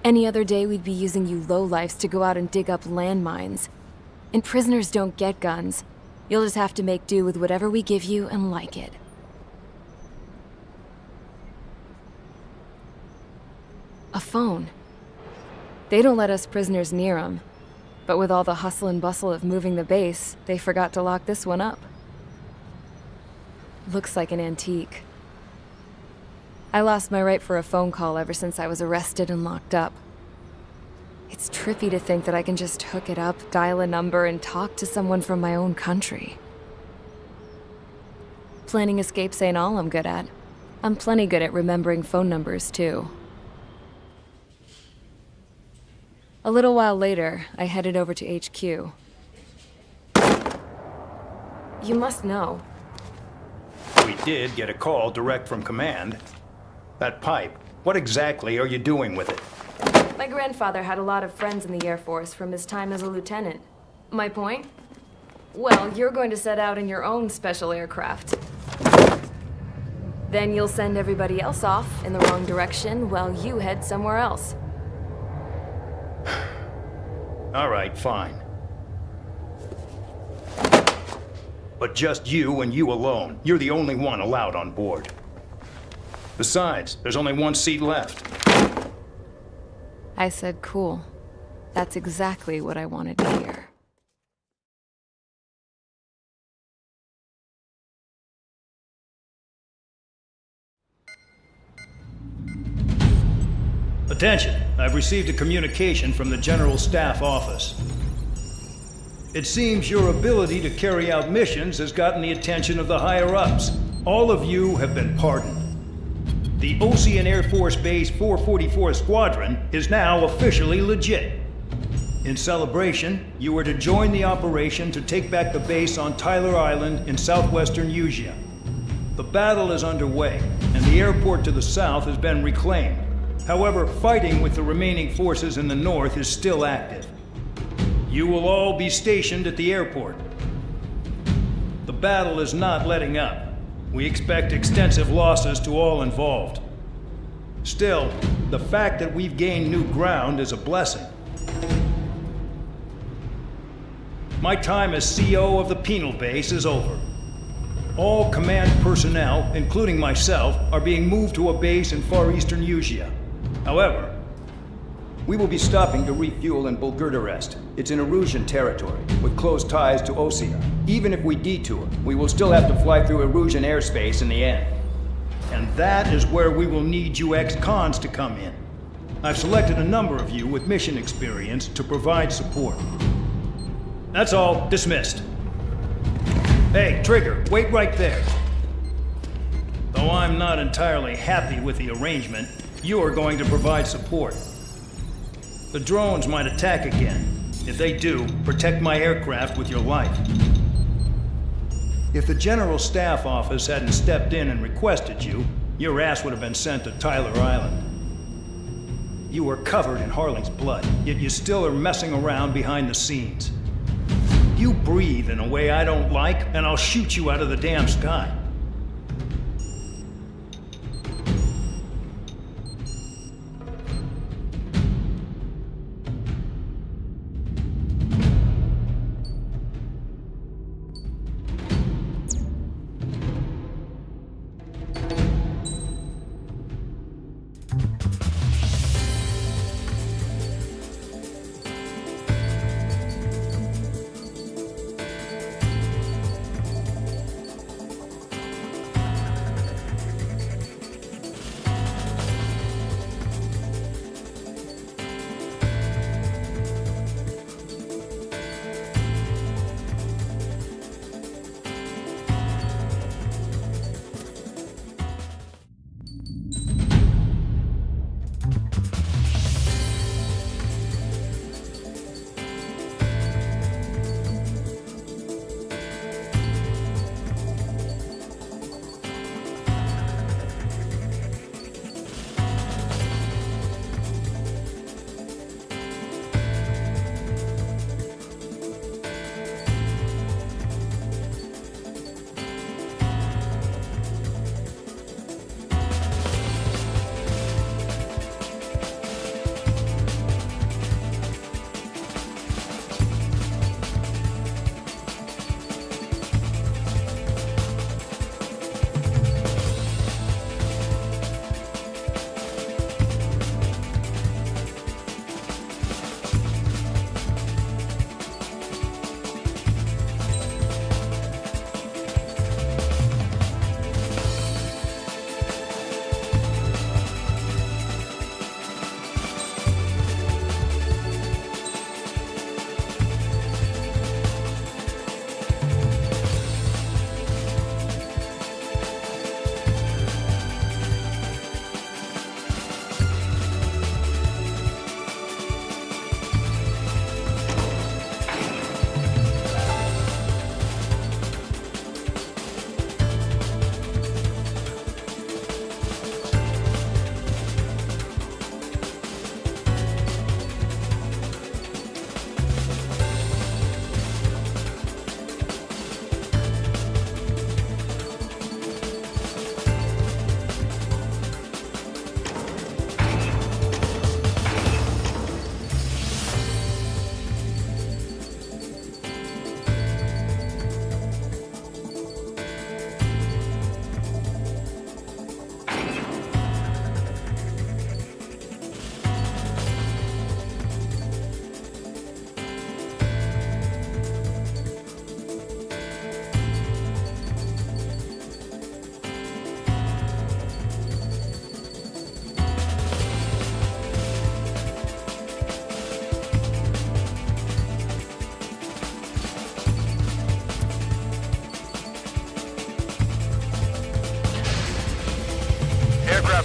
Any other day we'd be using you lowlifes to go out and dig up landmines. And prisoners don't get guns. You'll just have to make do with whatever we give you and like it. A phone. They don't let us prisoners near them, but with all the hustle and bustle of moving the base, they forgot to lock this one up. Looks like an antique. I lost my right for a phone call ever since I was arrested and locked up. It's trippy to think that I can just hook it up, dial a number, and talk to someone from my own country. Planning escapes ain't all I'm good at. I'm plenty good at remembering phone numbers, too. A little while later, I headed over to HQ. You must know. We did get a call direct from command. That pipe, what exactly are you doing with it? My grandfather had a lot of friends in the Air Force from his time as a lieutenant. My point? Well, you're going to set out in your own special aircraft. Then you'll send everybody else off in the wrong direction while you head somewhere else. All right, fine. But just you and you alone. You're the only one allowed on board. Besides, there's only one seat left. I said cool. That's exactly what I wanted to hear. Attention, I've received a communication from the General Staff Office. It seems your ability to carry out missions has gotten the attention of the higher-ups. All of you have been pardoned. The Ocean Air Force Base 444 Squadron is now officially legit. In celebration, you are to join the operation to take back the base on Tyler Island in southwestern Usea. The battle is underway, and the airport to the south has been reclaimed. However, fighting with the remaining forces in the north is still active. You will all be stationed at the airport. The battle is not letting up. We expect extensive losses to all involved. Still, the fact that we've gained new ground is a blessing. My time as CO of the penal base is over. All command personnel, including myself, are being moved to a base in far eastern Usea. However, we will be stopping to refuel in Bulgurdarest. It's in Erusian territory, with close ties to Osea. Even if we detour, we will still have to fly through Erusian airspace in the end. And that is where we will need you ex-cons to come in. I've selected a number of you with mission experience to provide support. That's all. Dismissed. Hey, Trigger, wait right there. Though I'm not entirely happy with the arrangement, you are going to provide support. The drones might attack again. If they do, protect my aircraft with your life. If the General Staff Office hadn't stepped in and requested you, your ass would have been sent to Tyler Island. You were covered in Harling's blood, yet you still are messing around behind the scenes. You breathe in a way I don't like, and I'll shoot you out of the damn sky.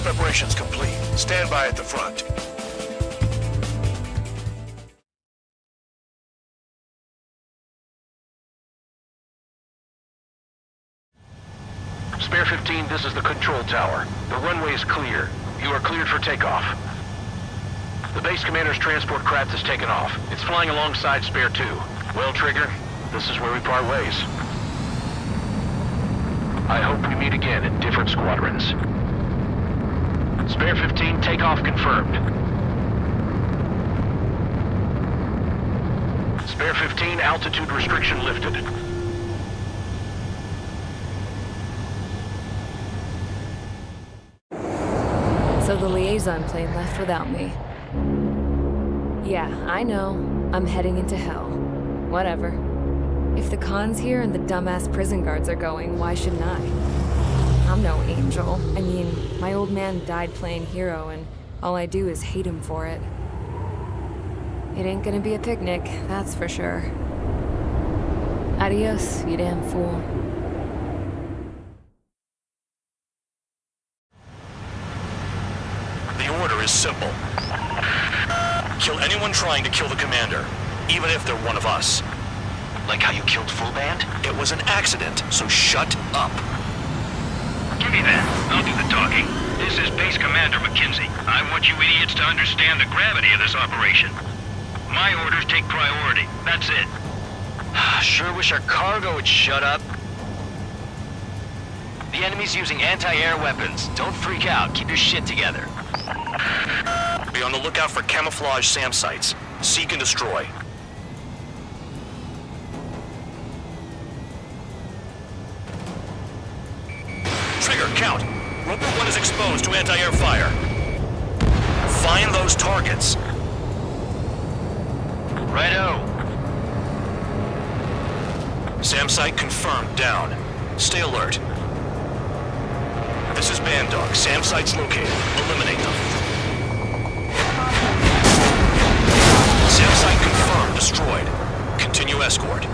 preparations complete. Stand by at the front. Spare 15, this is the control tower. The runway is clear. You are cleared for takeoff. The base commander's transport craft has taken off. It's flying alongside Spare 2. Well, Trigger, this is where we part ways. I hope we meet again in different squadrons. Spare 15, takeoff confirmed. Spare 15, altitude restriction lifted. So the liaison plane left without me. Yeah, I know. I'm heading into hell. Whatever. If the Khan's here and the dumbass prison guards are going, why shouldn't I? I'm no angel. I mean, my old man died playing hero, and all I do is hate him for it. It ain't gonna be a picnic, that's for sure. Adios, you damn fool. The order is simple. Kill anyone trying to kill the commander, even if they're one of us. Like how you killed Full Band? It was an accident, so shut up. Give me that. I'll do the talking. This is Base Commander McKenzie. I want you idiots to understand the gravity of this operation. My orders take priority. That's it. Sure wish our cargo would shut up. The enemy's using anti-air weapons. Don't freak out. Keep your shit together. Be on the lookout for camouflage SAM sites. Seek and destroy. Trigger, count. Roper 1 is exposed to anti-air fire. Find those targets. Righto. SAM site confirmed, down. Stay alert. This is Band Dog. SAM site's located. Eliminate them. SAM site confirmed, destroyed. Continue escort.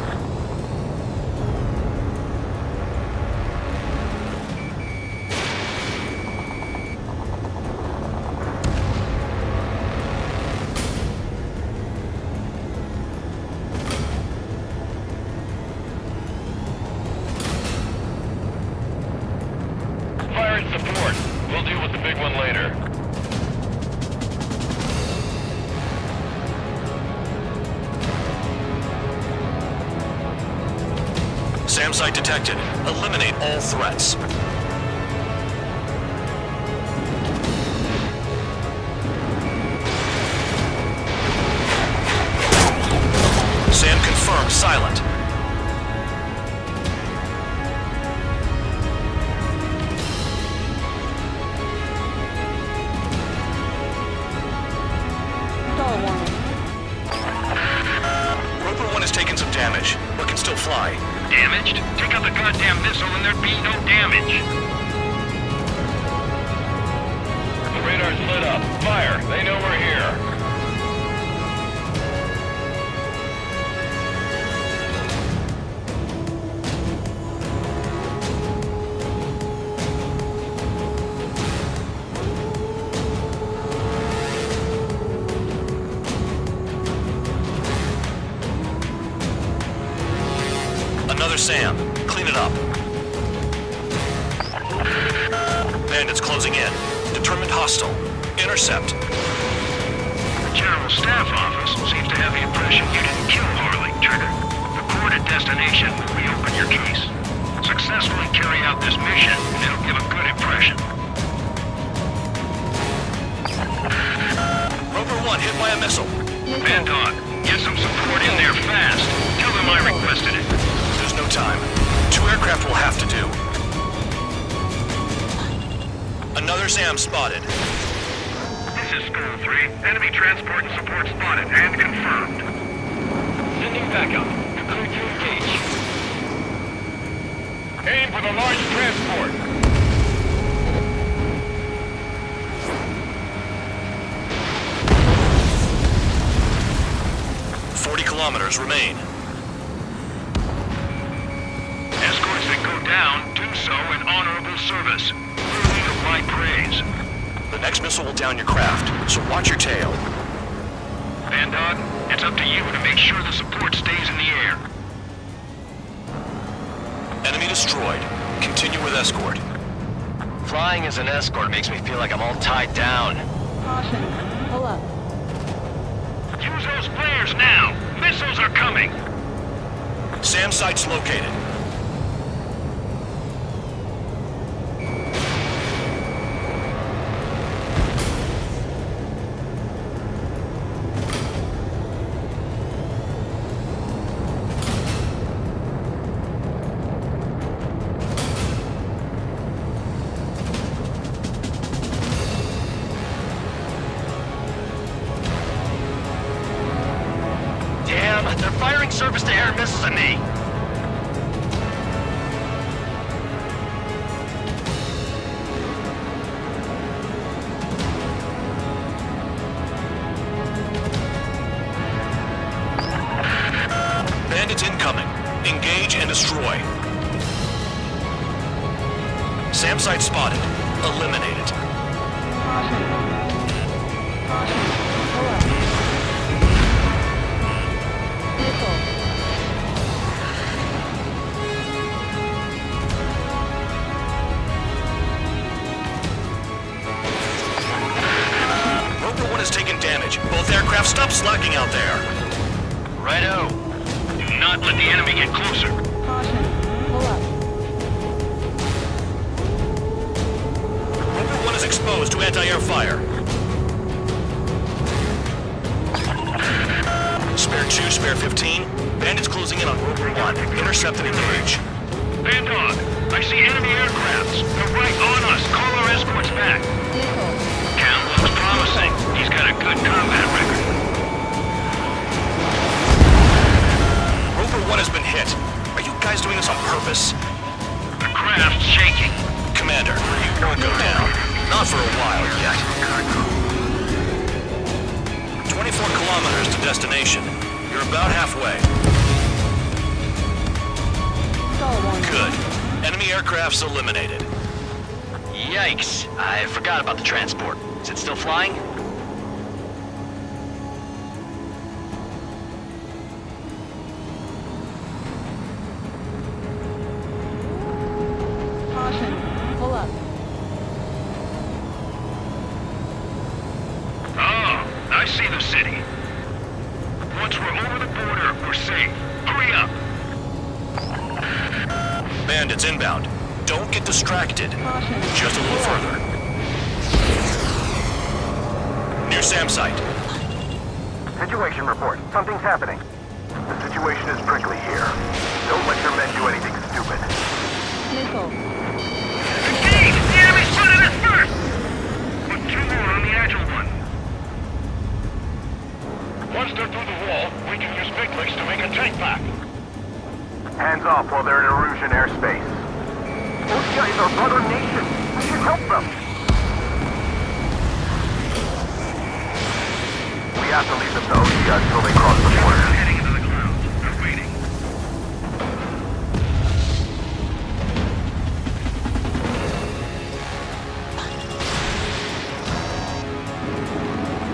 Fire and support. We'll deal with the big one later. SAM site detected. Eliminate all threats. SAM confirmed, silent. Stall warning. Roper 1 has taken some damage, but can still fly. Damaged? Take out the goddamn missile and there'd be no damage. The radar's lit up. Fire. They know we're here. Another SAM. Clean it up. Bandits closing in. Determined hostile. Intercept. The General Staff Office seems to have the impression you didn't kill Harley, Trigger. Report at destination will reopen your case. Successfully carry out this mission, and it'll give a good impression. Roper 1 hit by a missile. Band Dog, get some support in there fast. Tell them I requested it. There's no time. 2 aircraft will have to do. Another SAM spotted. This is School 3. Enemy transport and support spotted and confirmed. Sending backup. You're clear to engage. Aim for the large transport. Kilometers remain. Escorts that go down do so in honorable service, worthy of my praise. The next missile will down your craft, so watch your tail. Bandog, it's up to you to make sure the support stays in the air. Enemy destroyed. Continue with escort. Flying as an escort makes me feel like I'm all tied down. Caution. Pull up. Use those flares now! Missiles are coming! SAM site's located. Damn, they're firing surface-to-air missiles at me. Bandits incoming. Engage and destroy. SAM site spotted. Eliminate it. Caution. Caution. Pull up. Missile. Roper 1 has taken damage. Both aircraft stop slacking out there. Righto. Do not let the enemy get closer. Caution. Pull up. Roper 1 is exposed to anti-air fire. Spare 2, spare 15. Bandits closing in on Roper 1. Intercept and engage. Bandog, I see enemy aircrafts. They're right on us. Call our escorts back. Missile. Count looks promising. He's got a good combat record. Roper 1 has been hit. Are you guys doing this on purpose? The craft's shaking. Commander, you won't go down. Not for a while yet. 24 kilometers to destination. You're about halfway. Stall warning. Good. Enemy aircraft's eliminated. Yikes. I forgot about the transport. Is it still flying? Caution. Pull up. Oh, I see the city. Once we're over the border, we're safe. Hurry up. Bandits inbound. Don't get distracted. Caution. Just a little further. Near SAM site. Situation report. Something's happening. The situation is prickly here. Don't let your men do anything stupid. Missile. Engage! The enemy spotted us first! Put 2 more on the agile one. Once they're through the wall, we can use big legs to make a tank back. Hands off while they're in Erusian airspace. Ostia is our brother nation. We should help them. We have to leave them to Ostia until they cross the border. Heading into the clouds. They're waiting.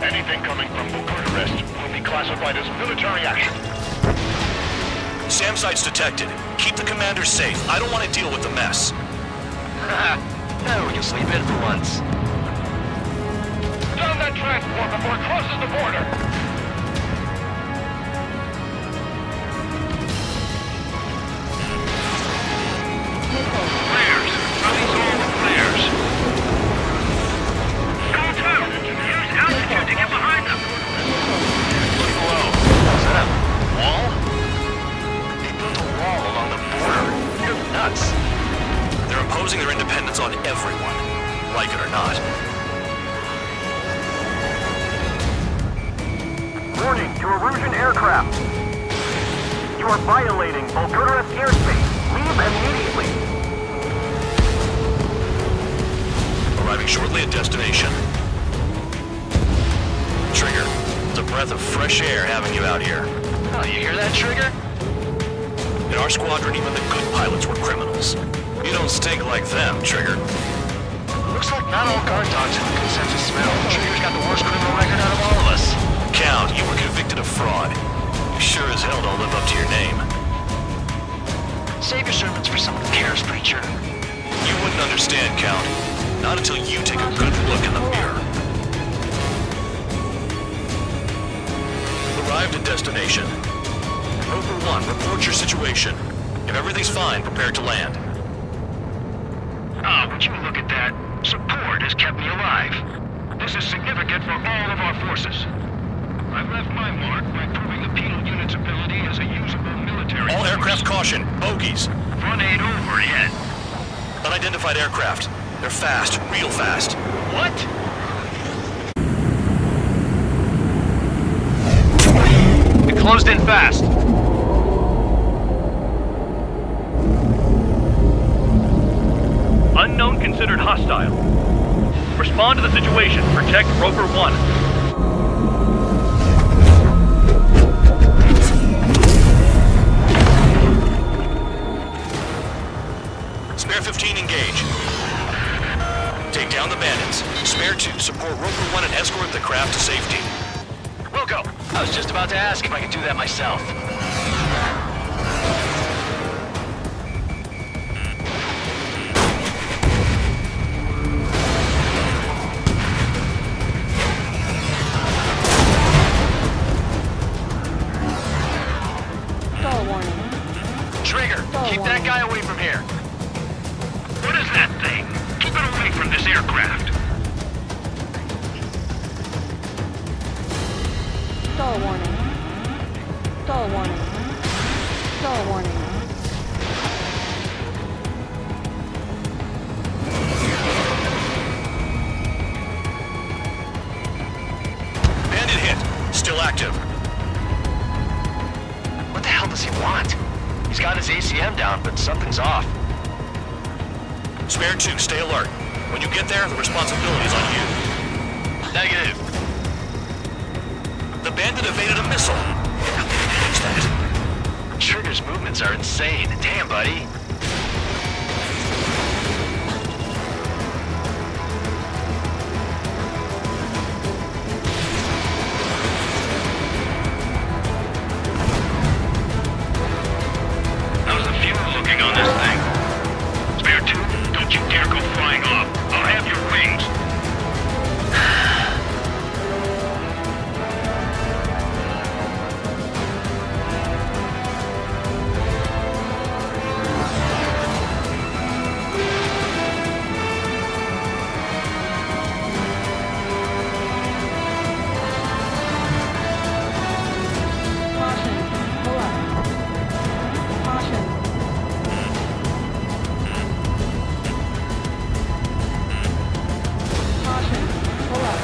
Anything coming from Bucharest will be classified as military action. SAM site's detected. Keep the commander safe. I don't want to deal with the mess. Now we can sleep in for once. Down that transport before it crosses the border! Missile. Flares! Release all the flares! Go to! Use altitude to get behind them! Look below. Is that a wall? They built a wall along the border. You're nuts. They're imposing their independence on everyone, like it or not. Warning to Erusian aircraft. You are violating Bulgarian airspace. Leave immediately. Arriving shortly at destination. Trigger, it's a breath of fresh air having you out here. Oh, you hear that, Trigger? In our squadron, even the good pilots were criminals. You don't stink like them, Trigger. Looks like not all guard dogs have a consensus smell. Trigger's got the worst criminal record out of all of us. Count, you were convicted of fraud. You sure as hell don't live up to your name. Save your sermons for someone who cares, preacher. You wouldn't understand, Count. Not until you take a good look in the mirror. Arrived at destination. Rover 1, report your situation. If everything's fine, prepare to land. Would you look at that? Support has kept me alive. This is significant for all of our forces. I've left my mark by proving the penal unit's ability as a usable military All force. aircraft caution, bogies. Front ain't over yet. Unidentified aircraft. They're fast, real fast. What? It closed in fast. Unknown considered hostile. Respond to the situation. Protect Rover 1. Spare 15, engage. Take down the bandits. Spare 2, support Rover 1 and escort the craft to safety. Wilco, I was just about to ask if I could do that myself. Stall warning. Trigger, keep that guy away from here. What is that thing? Keep it away from this aircraft. Stall warning. Stall warning. Stall warning. Bandit hit. Still active. What the hell does he want? He's got his ACM down, but something's off. Spare 2, stay alert. When you get there, the responsibility is on you. Negative. The bandit evaded a missile. How did he manage that? Trigger's movements are insane. Damn, buddy. How's the fuel looking on this thing? Spare 2, don't you dare go flying off. I'll have your wings. Caution. Pull up. Caution. Caution. Pull up.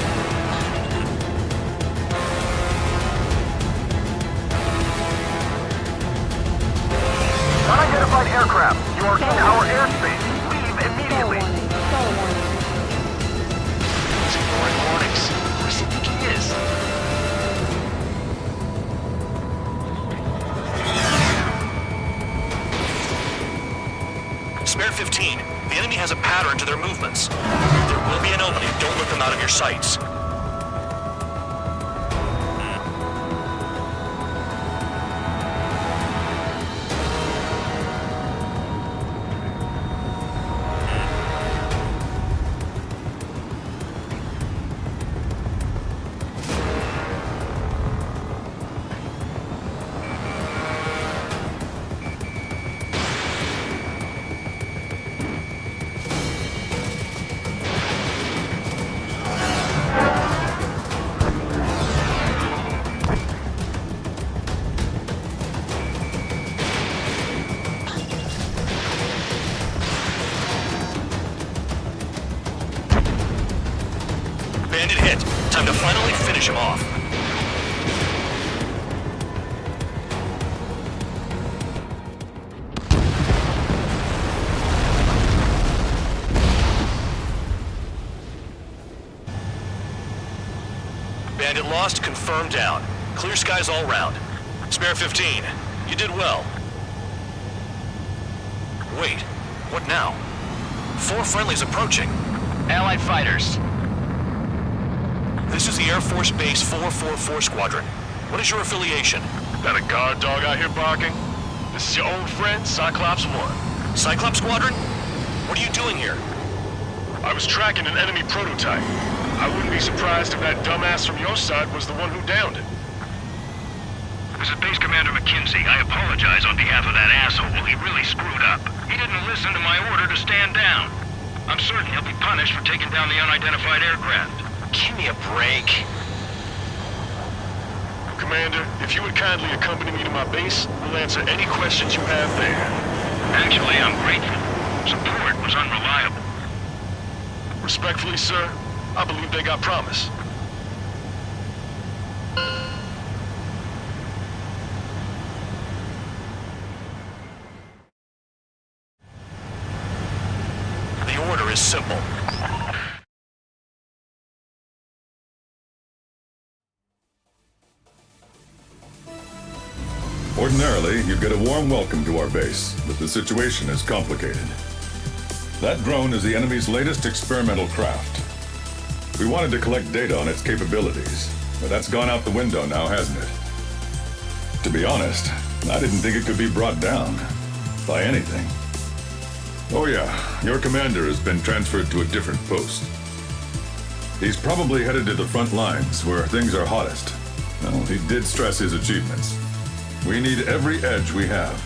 Unidentified aircraft. You are in our airspace. Leave Stall immediately. warning. Stall warning. He's ignoring warnings. Where does he think he is? Spare 15. The enemy has a pattern to their movements. There will be an opening. Don't let them out of your sights. Bandit hit. Time to finally finish him off. Bandit lost, confirmed down. Clear skies all round. Spare 15. You did well. Wait, what now? 4 friendlies approaching. Allied fighters. This is the Air Force Base 444 Squadron. What is your affiliation? Got a guard dog out here barking? This is your old friend, Cyclops 1. Cyclops Squadron? What are you doing here? I was tracking an enemy prototype. I wouldn't be surprised if that dumbass from your side was the one who downed it. This is Base Commander McKinsey. I apologize on behalf of that asshole. He really screwed up. He didn't listen to my order to stand down. I'm certain he'll be punished for taking down the unidentified aircraft. Give me a break. Commander, if you would kindly accompany me to my base, we'll answer any questions you have there. Actually, I'm grateful. Support was unreliable. Respectfully, sir, I believe they got promise. The order is simple. Ordinarily, you'd get a warm welcome to our base, but the situation is complicated. That drone is the enemy's latest experimental craft. We wanted to collect data on its capabilities, but that's gone out the window now, hasn't it? To be honest, I didn't think it could be brought down by anything. Oh yeah, your commander has been transferred to a different post. He's probably headed to the front lines where things are hottest. Well, he did stress his achievements. We need every edge we have.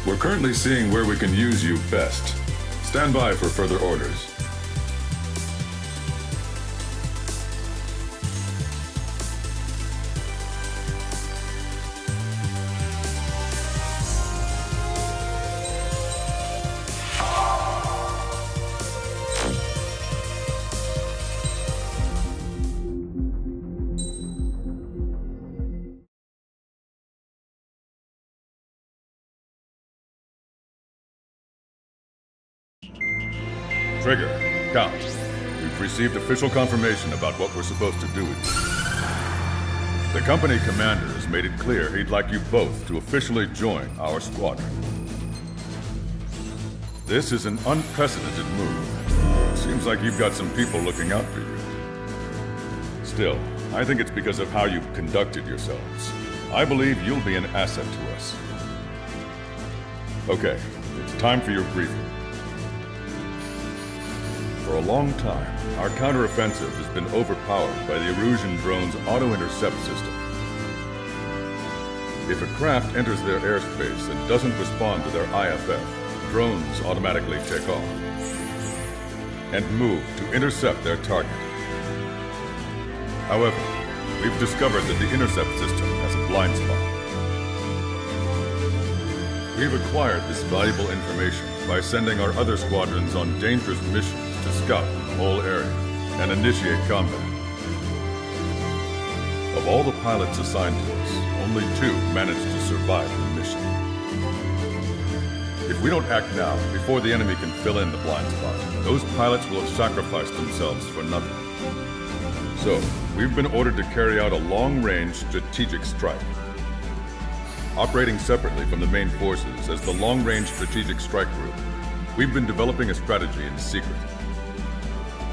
We're currently seeing where we can use you best. Stand by for further orders. Trigger, Count. We've received official confirmation about what we're supposed to do with you. The company commander has made it clear he'd like you both to officially join our squadron. This is an unprecedented move. Seems like you've got some people looking out for you. Still, I think it's because of how you've conducted yourselves. I believe you'll be an asset to us. Okay, it's time for your briefing. For a long time, our counteroffensive has been overpowered by the Erusian drone's auto-intercept system. If a craft enters their airspace and doesn't respond to their IFF, drones automatically take off and move to intercept their target. However, we've discovered that the intercept system has a blind spot. We've acquired this valuable information by sending our other squadrons on dangerous missions to scout the whole area and initiate combat. Of all the pilots assigned to us, only 2 managed to survive the mission. If we don't act now, before the enemy can fill in the blind spot, those pilots will have sacrificed themselves for nothing. So, we've been ordered to carry out a long-range strategic strike. Operating separately from the main forces as the Long-Range Strategic Strike Group, we've been developing a strategy in secret.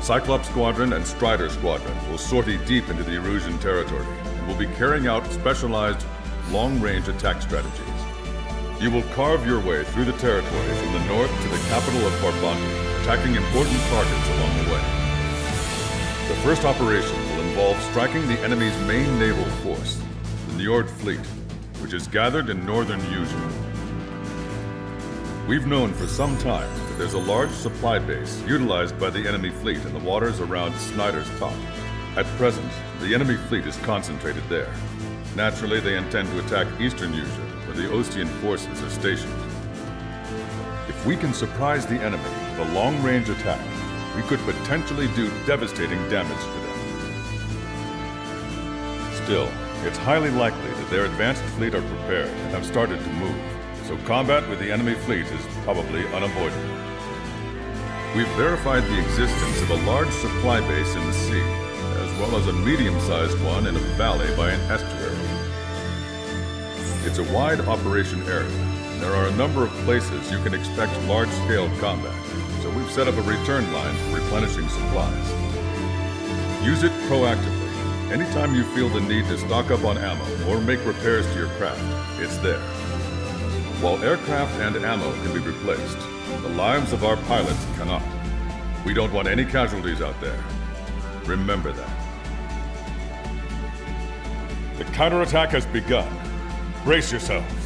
Cyclops Squadron and Strider Squadron will sortie deep into the Erusian territory and will be carrying out specialized long-range attack strategies. You will carve your way through the territory from the north to the capital of Barbanti, attacking important targets along the way. The first operation will involve striking the enemy's main naval force, the Njord Fleet, which is gathered in northern Eugene. We've known for some time that there's a large supply base utilized by the enemy fleet in the waters around Snyder's Top. At present, the enemy fleet is concentrated there. Naturally, they intend to attack eastern Eugene, where the Ostian forces are stationed. If we can surprise the enemy with a long-range attack, we could potentially do devastating damage to them. Still, it's highly likely that their advanced fleet are prepared and have started to move, so combat with the enemy fleet is probably unavoidable. We've verified the existence of a large supply base in the sea, as well as a medium-sized one in a valley by an estuary. It's a wide operation area, and there are a number of places you can expect large-scale combat, so we've set up a return line for replenishing supplies. Use it proactively. Anytime you feel the need to stock up on ammo or make repairs to your craft, it's there. While aircraft and ammo can be replaced, the lives of our pilots cannot. We don't want any casualties out there. Remember that. The counterattack has begun. Brace yourselves.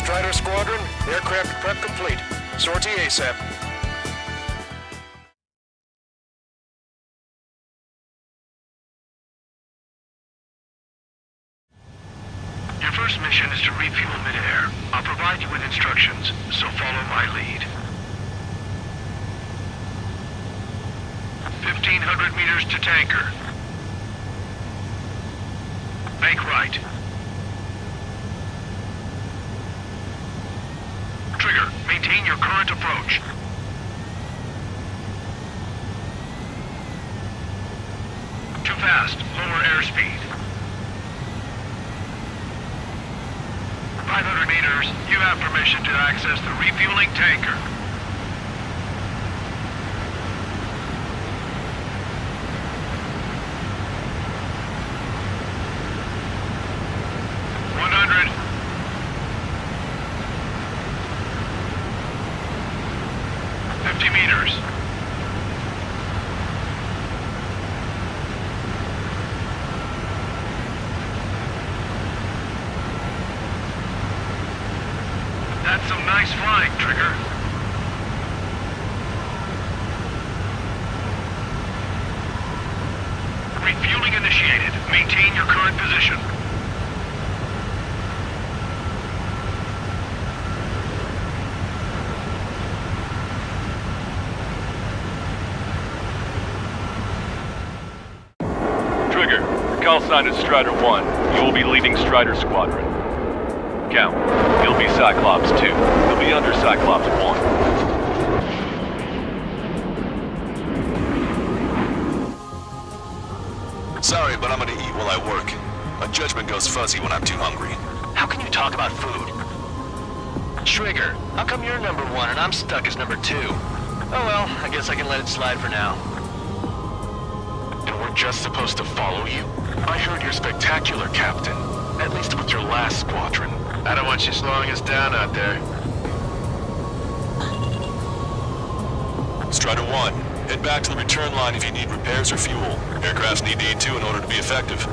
Strider Squadron, aircraft prep complete. Sortie ASAP. Your first mission is to refuel midair. I'll provide you with instructions, so follow my lead. 1,500 meters to tanker. Bank right. Trigger, maintain your current approach. Too fast, lower airspeed. 500 meters, you have permission to access the refueling tanker. That's some nice flying, Trigger. Refueling initiated. Maintain your current position. Trigger, your call sign is Strider 1. You will be leading Strider Squadron. Count. You'll be Cyclops 2. You'll be under Cyclops 1. Sorry, but I'm gonna eat while I work. My judgment goes fuzzy when I'm too hungry. How can you talk about food? Trigger, how come you're number 1 and I'm stuck as number 2? Oh well, I guess I can let it slide for now. And we're just supposed to follow you? I heard you're spectacular, Captain. At least with your last squadron. I don't want you slowing us down out there. Strider 1, head back to the return line if you need repairs or fuel. Aircrafts need D2 in order to be effective.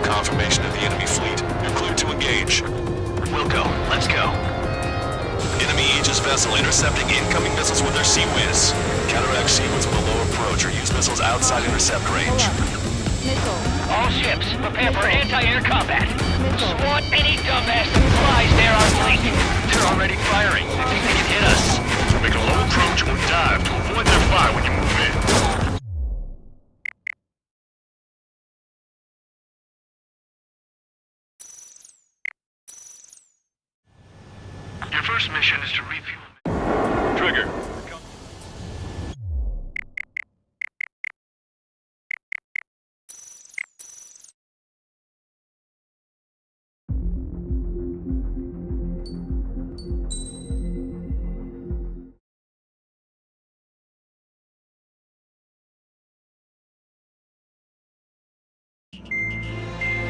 Confirmation of the enemy fleet. You're cleared to engage. We'll go. Let's go. Enemy Aegis vessel intercepting incoming missiles with their Sea-Whiz. Counteract Sea-Whiz below approach or use missiles outside intercept range. All ships, prepare for anti-air combat. Swat any dumbass that flies near our fleet. They're already firing. They think they can hit us. Make a low approach or dive to avoid their fire when you move in. Your first mission is to refuel. Trigger.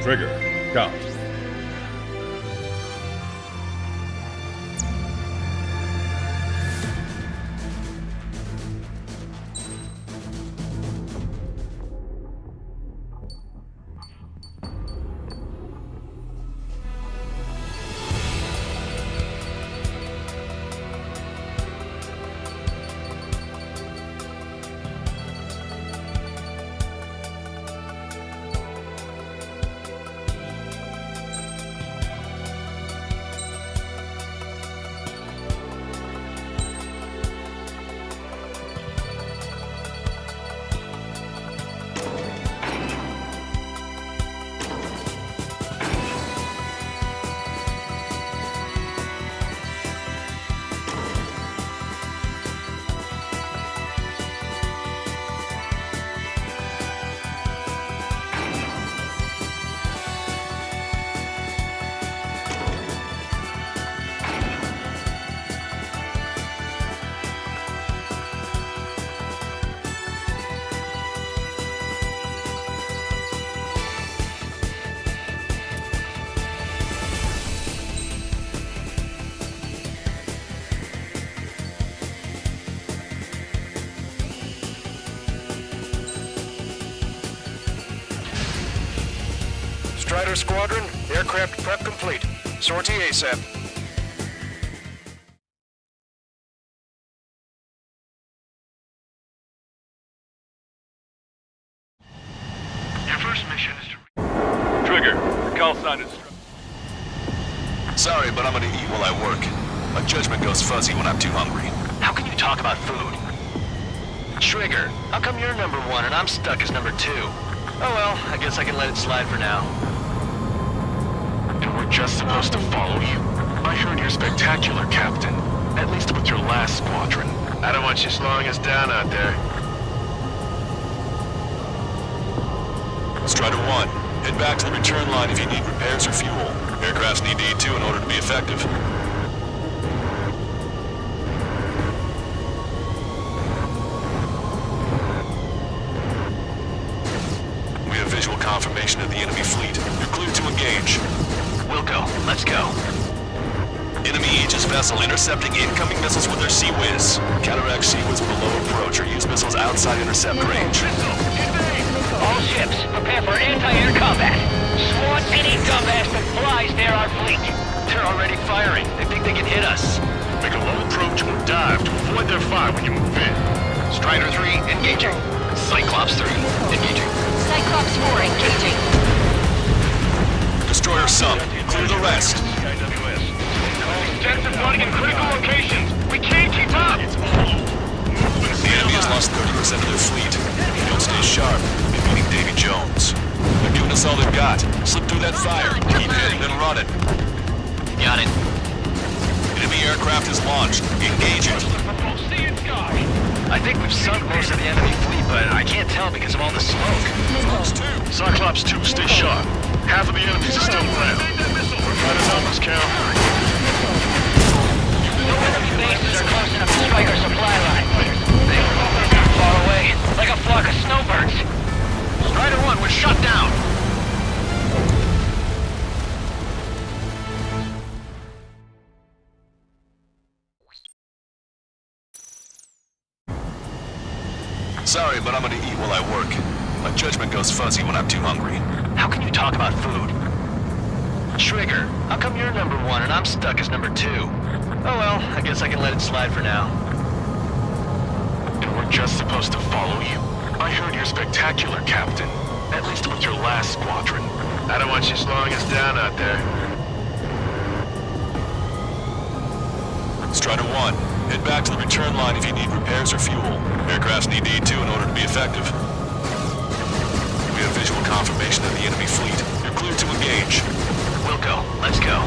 Trigger, count. Strider Squadron, aircraft prep complete. Sortie ASAP. Your first mission is to... Trigger, the call sign is... Sorry, but I'm gonna eat while I work. My judgment goes fuzzy when I'm too hungry. How can you talk about food? Trigger, how come you're number 1 and I'm stuck as number 2? Oh well, I guess I can let it slide for now. And we're just supposed to follow you? I heard you're spectacular, Captain. At least with your last squadron. I don't want you slowing us down out there. Strider 1, head back to the return line if you need repairs or fuel. Aircrafts need E2 in order to be effective. We have visual confirmation of the enemy fleet. You're cleared to engage. Wilco, let's go. Enemy Aegis vessel intercepting incoming missiles with their Sea Whiz. Counteract Sea Whiz with a low approach or use missiles outside intercept range. All ships, prepare for anti-air combat. Swat any dumbass that flies near our fleet. They're already firing. They think they can hit us. Make a low approach or dive to avoid their fire when you move in. Strider 3, engaging. Cyclops 3, engaging. Cyclops 4 engaging. Destroyer sunk. Clear the rest. Intensive running in critical locations. We can't keep up. The enemy has lost 30% of their fleet. If you don't stay sharp, you'll be meeting Davy Jones. They're giving us all they've got. Slip through that fire. Keep hitting and running. Got it. Enemy aircraft is launched. Engage it. I think we've sunk most of the enemy fleet, but I can't tell because of all the smoke. Cyclops 2, stay sharp. Half of the enemies are still around. We're out of numbers, Cal. No enemy bases are close enough to strike our supply line. They are far away, like a flock of snowbirds. Strider 1 was shut down. Sorry, but I'm gonna eat while I work. My judgment goes fuzzy when I'm too hungry. How can you talk about food? Trigger, how come you're number 1 and I'm stuck as number 2? Oh well, I guess I can let it slide for now. And we're just supposed to follow you? I heard you're spectacular, Captain. At least with your last squadron. I don't want you slowing us down out there. Strider 1, head back to the return line if you need repairs or fuel. Aircrafts need E2 in order to be effective. We have visual confirmation of the enemy fleet. You're cleared to engage. Wilco, let's go.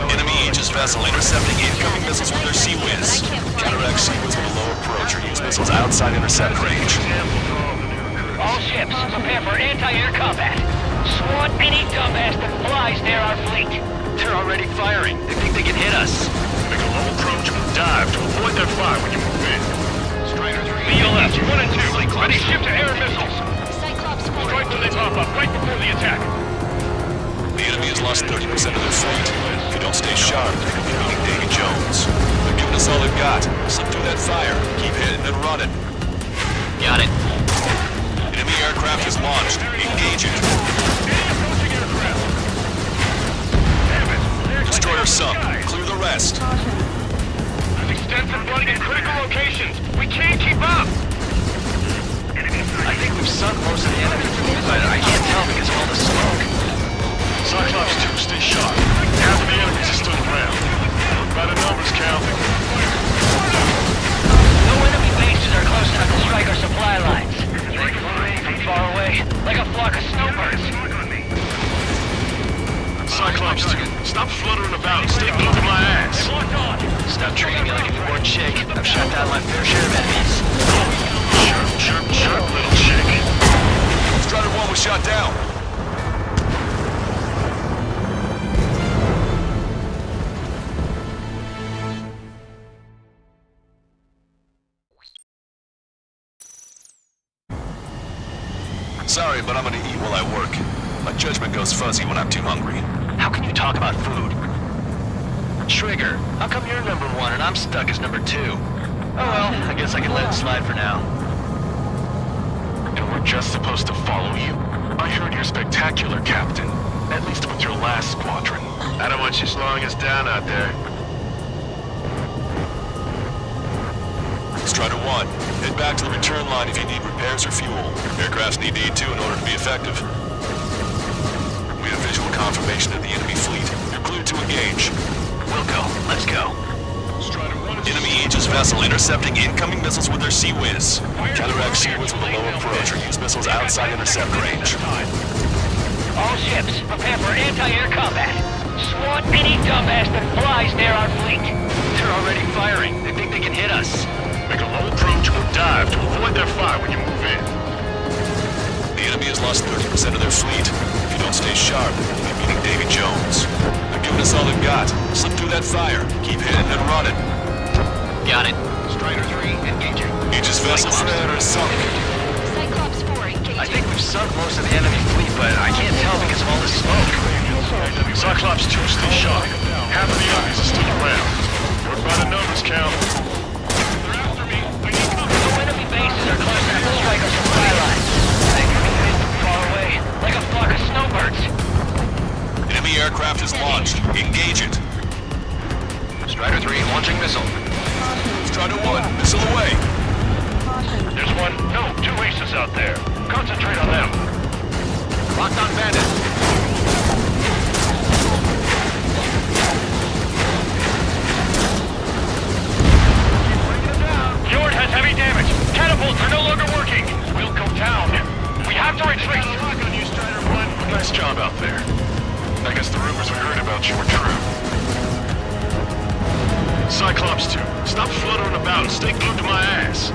Enemy Aegis vessel intercepting incoming missiles with their Sea Whiz. Counteract Sea Whiz with a low approach or use missiles outside intercept range. All ships, prepare for anti-air combat. Swat any dumbass that flies near our fleet. They're already firing. They think they can hit us. Make a low approach or dive to avoid their fire when you move in. Strider 3. BLS 1 and 2, ready ship-to-air missiles. Cyclops 4 Strike when they pop up, right before the attack. The enemy has lost 30% of their fleet. If you don't stay sharp, you'll be meeting Davy Jones. They're giving us all they've got. Slip through that fire. Keep hitting and running. Got it. Enemy aircraft is launched. Engage it. Destroyer sunk. Clear the rest. There's extensive running in critical locations. We can't keep up. I think we've sunk most of the enemy fleet, but I can't tell because of all the smoke. Cyclops 2, stay sharp. Half of the enemies are still around. By the numbers, Cal. No enemy bases are close enough to strike our supply lines. They fly from far away, like a flock of snowbirds. Cyclops 2, stop fluttering about. Stay glued to my ass. Stop treating me like a newborn chick. I've shut down my fair share of enemies. Chirp, chirp, chirp, little chick. Strider 1 was shot down. Sorry, but I'm gonna eat while I work. My judgment goes fuzzy when I'm too hungry. How can you talk about food? Trigger, how come you're number 1 and I'm stuck as number 2? Oh well, I guess I can let it slide for now. And we're just supposed to follow you? I heard you're spectacular, Captain. At least with your last squadron. I don't want you slowing us down out there. Strider 1, head back to the return line if you need repairs or fuel. Aircrafts need E2 in order to be effective. We have visual confirmation of the enemy fleet. You're cleared to engage. We'll go. Let's go. Strider 1 enemy Aegis vessel intercepting incoming missiles with their Sea Whiz. Counteract Sea Whiz with a low approach or use missiles outside intercept range. All ships, prepare for anti-air combat. Swat any dumbass that flies near our fleet. They're already firing. They think they can hit us. Make a low approach or dive to avoid their fire when you move in. The enemy has lost 30% of their fleet. If you don't stay sharp, you'll be meeting Davy Jones. They're giving us all they've got. Slip through that fire. Keep hitting and running. Got it. Strider 3, engaging. Aegis vessel threat is sunk. Cyclops 4, engaging. I think we've sunk most of the enemy fleet, but I can't tell because of all this smoke. Cyclops 2, stay sharp. Half of the enemies are still around. Work by the numbers, Cal. Enemy bases are close enough to strike us from skylines. They can be hit from far away, like a flock of snowbirds. Enemy aircraft is launched. Engage it. Strider 3, launching missile. Strider 1, missile away. There's one, no, 2 aces out there. Concentrate on them. Locked on bandit. Fjord has heavy damage. Catapults are no longer working. We'll go down. We have to retreat. Lock on you, Strider 1. Nice job out there. I guess the rumors we heard about you were true. Cyclops 2, stop fluttering about and stay glued to my ass.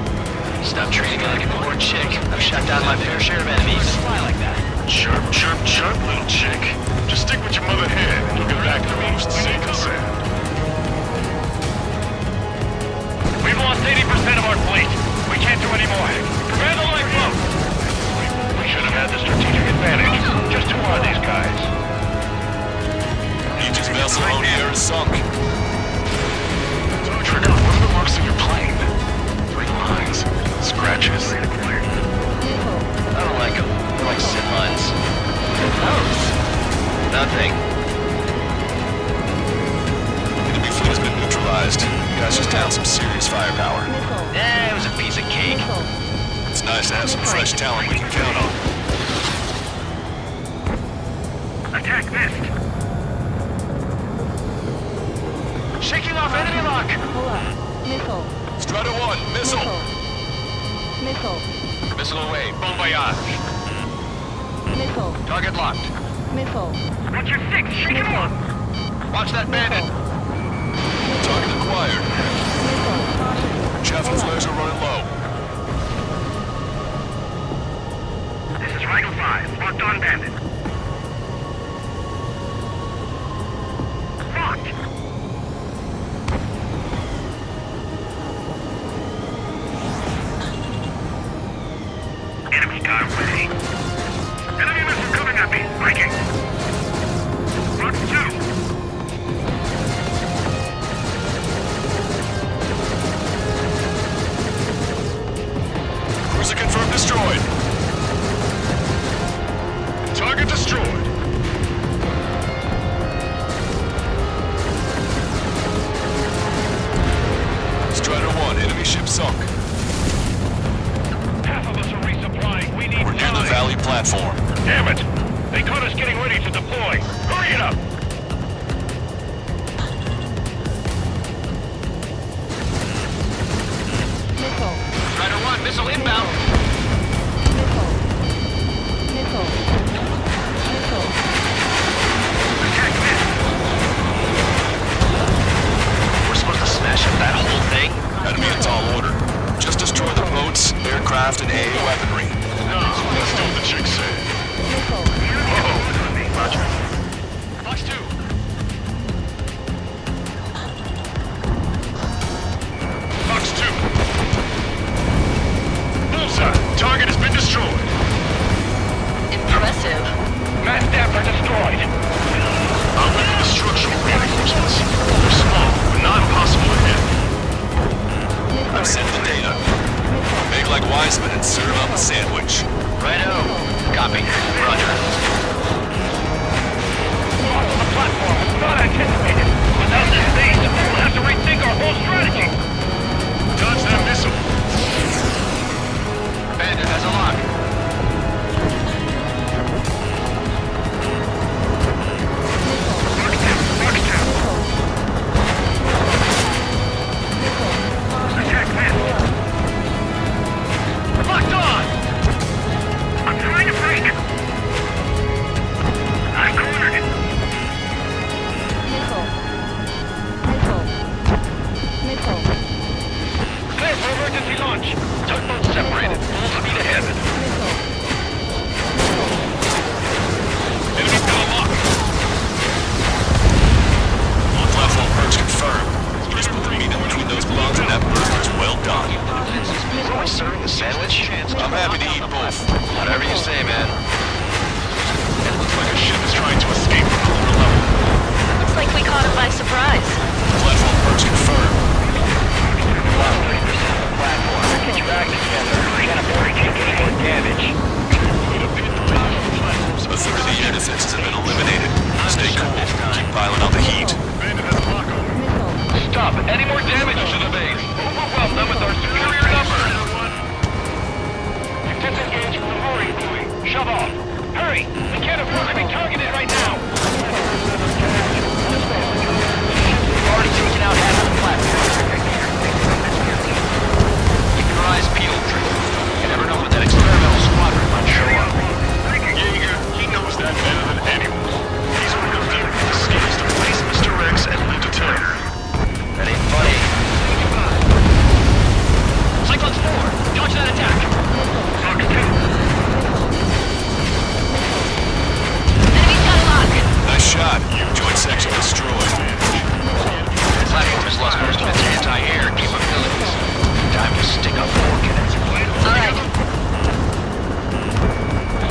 Stop treating me like a poor chick. I've shot down my fair share of enemies. Fly like that. Chirp, chirp, chirp, little chick. Just stick with your mother head and you'll get back to the most safe and sound. We've lost 80% of our fleet. We can't do any more. Prepare the lifeboat. We should have had the strategic advantage. Just who are these guys? Aegis vessel on air is sunk. Trigger, what are the marks in your plane? 3 lines. Scratches. I don't like them. They're like sin lines. Those? Nothing. Enemy fleet has been neutralized. You guys just down some serious firepower. It was a piece of cake. It's nice to have some fresh talent we can count on. Attack missed. Shaking off enemy lock. Missile. Strider 1, missile. Missile. Missile away. Bon voyage. Missile. Target locked. Missile. Watch your 6. Shake him off. Watch that bandit. Target acquired. Missile. Caution. Chaff and flares are running low. This is Rhino 5. Locked on bandit. Locked. Enemy got away. Enemy missile coming at me. Viking. Locked 2. Cruiser confirmed destroyed. Target destroyed. Strider 1, enemy ship sunk. Half of us are resupplying. We need We're near time. the Valley platform. Damn it! They caught us getting ready to deploy. Hurry it up! Missile. Strider 1, missile inbound. Missile. Missile. Missile. Attack missed. We're supposed to smash up that whole thing? That'd be a tall order. Just destroy the boats, aircraft, and AA weaponry. No, that's not what the chick said. Missile. Whoa! Roger. Fox 2. Fox 2. Bullseye. shove off. Hurry! We can't afford to be targeted right now! We've already taken out half of the platform. Keep your eyes peeled, Trigger. You never know when that experimental squadron might show up. Jaeger, he knows that better than anyone. He's one of the few who escapes to face Mr. X and live to tell. That ain't funny. Cyclones 4, dodge that attack. Fox 2. Enemy's got a lock. Nice shot. Joint section destroyed. The platform has lost most of its anti-air capabilities. Time to stick a fork in it. All right.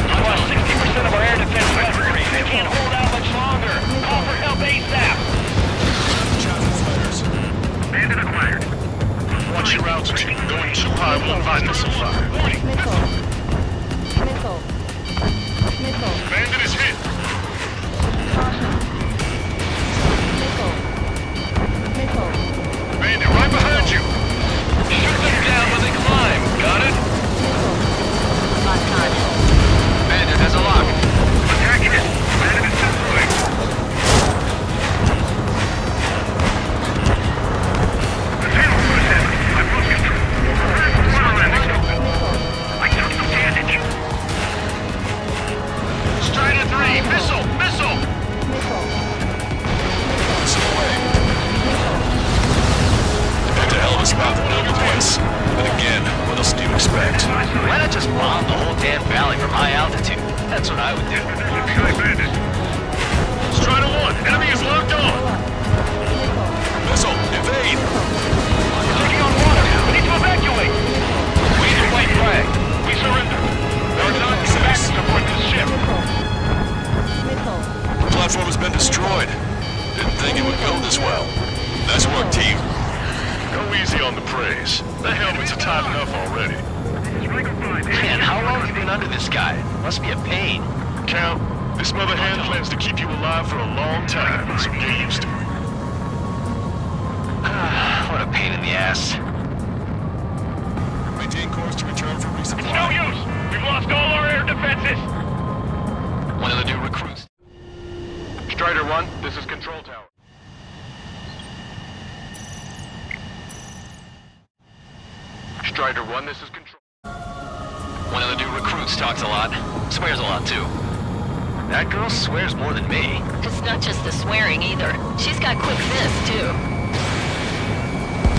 We lost 60% of our air defense weaponry. We can't hold out much longer. Call for help ASAP. Bandit acquired. Watch your altitude. Going too high will invite missile fire. Missile. Missile. Missile. Bandit is hit. Caution. Missile. Missile. Bandit right behind you. Shoot them down when they climb. Got it? Lock time. Bandit has a lock. Attacking it. Bandit is destroyed. The tail was hit. I've lost control. Water landing's open. I took some damage. Strider 3. Missile. Missile. Missile. Missile away. That's a hell of a spot to build the place. But again, what else do you expect? Why not just bomb the whole damn valley from high altitude? That's what I would do. Behind Bandit. Strider 1. Enemy is locked on. Missile. Evade. Taking on water. We need to evacuate. We need to white flag. We surrender. There are none back to support this ship. Missile. The platform has been destroyed. Didn't think it would go this well. Nice work, team. Go easy on the praise. The helmets are tight enough already. Man, how long have you been under this guy? Must be a pain. Count, this mother hen plans to keep you alive for a long time, so get used to it. What a pain in the ass. Maintain course to return for It's no resupply. use. We've lost all our air defenses. One of the new recruits. Strider 1, this is Control Tower. Strider 1, this is Control. One of the new recruits talks a lot. Swears a lot, too. That girl swears more than me. It's not just the swearing either. She's got quick fists, too.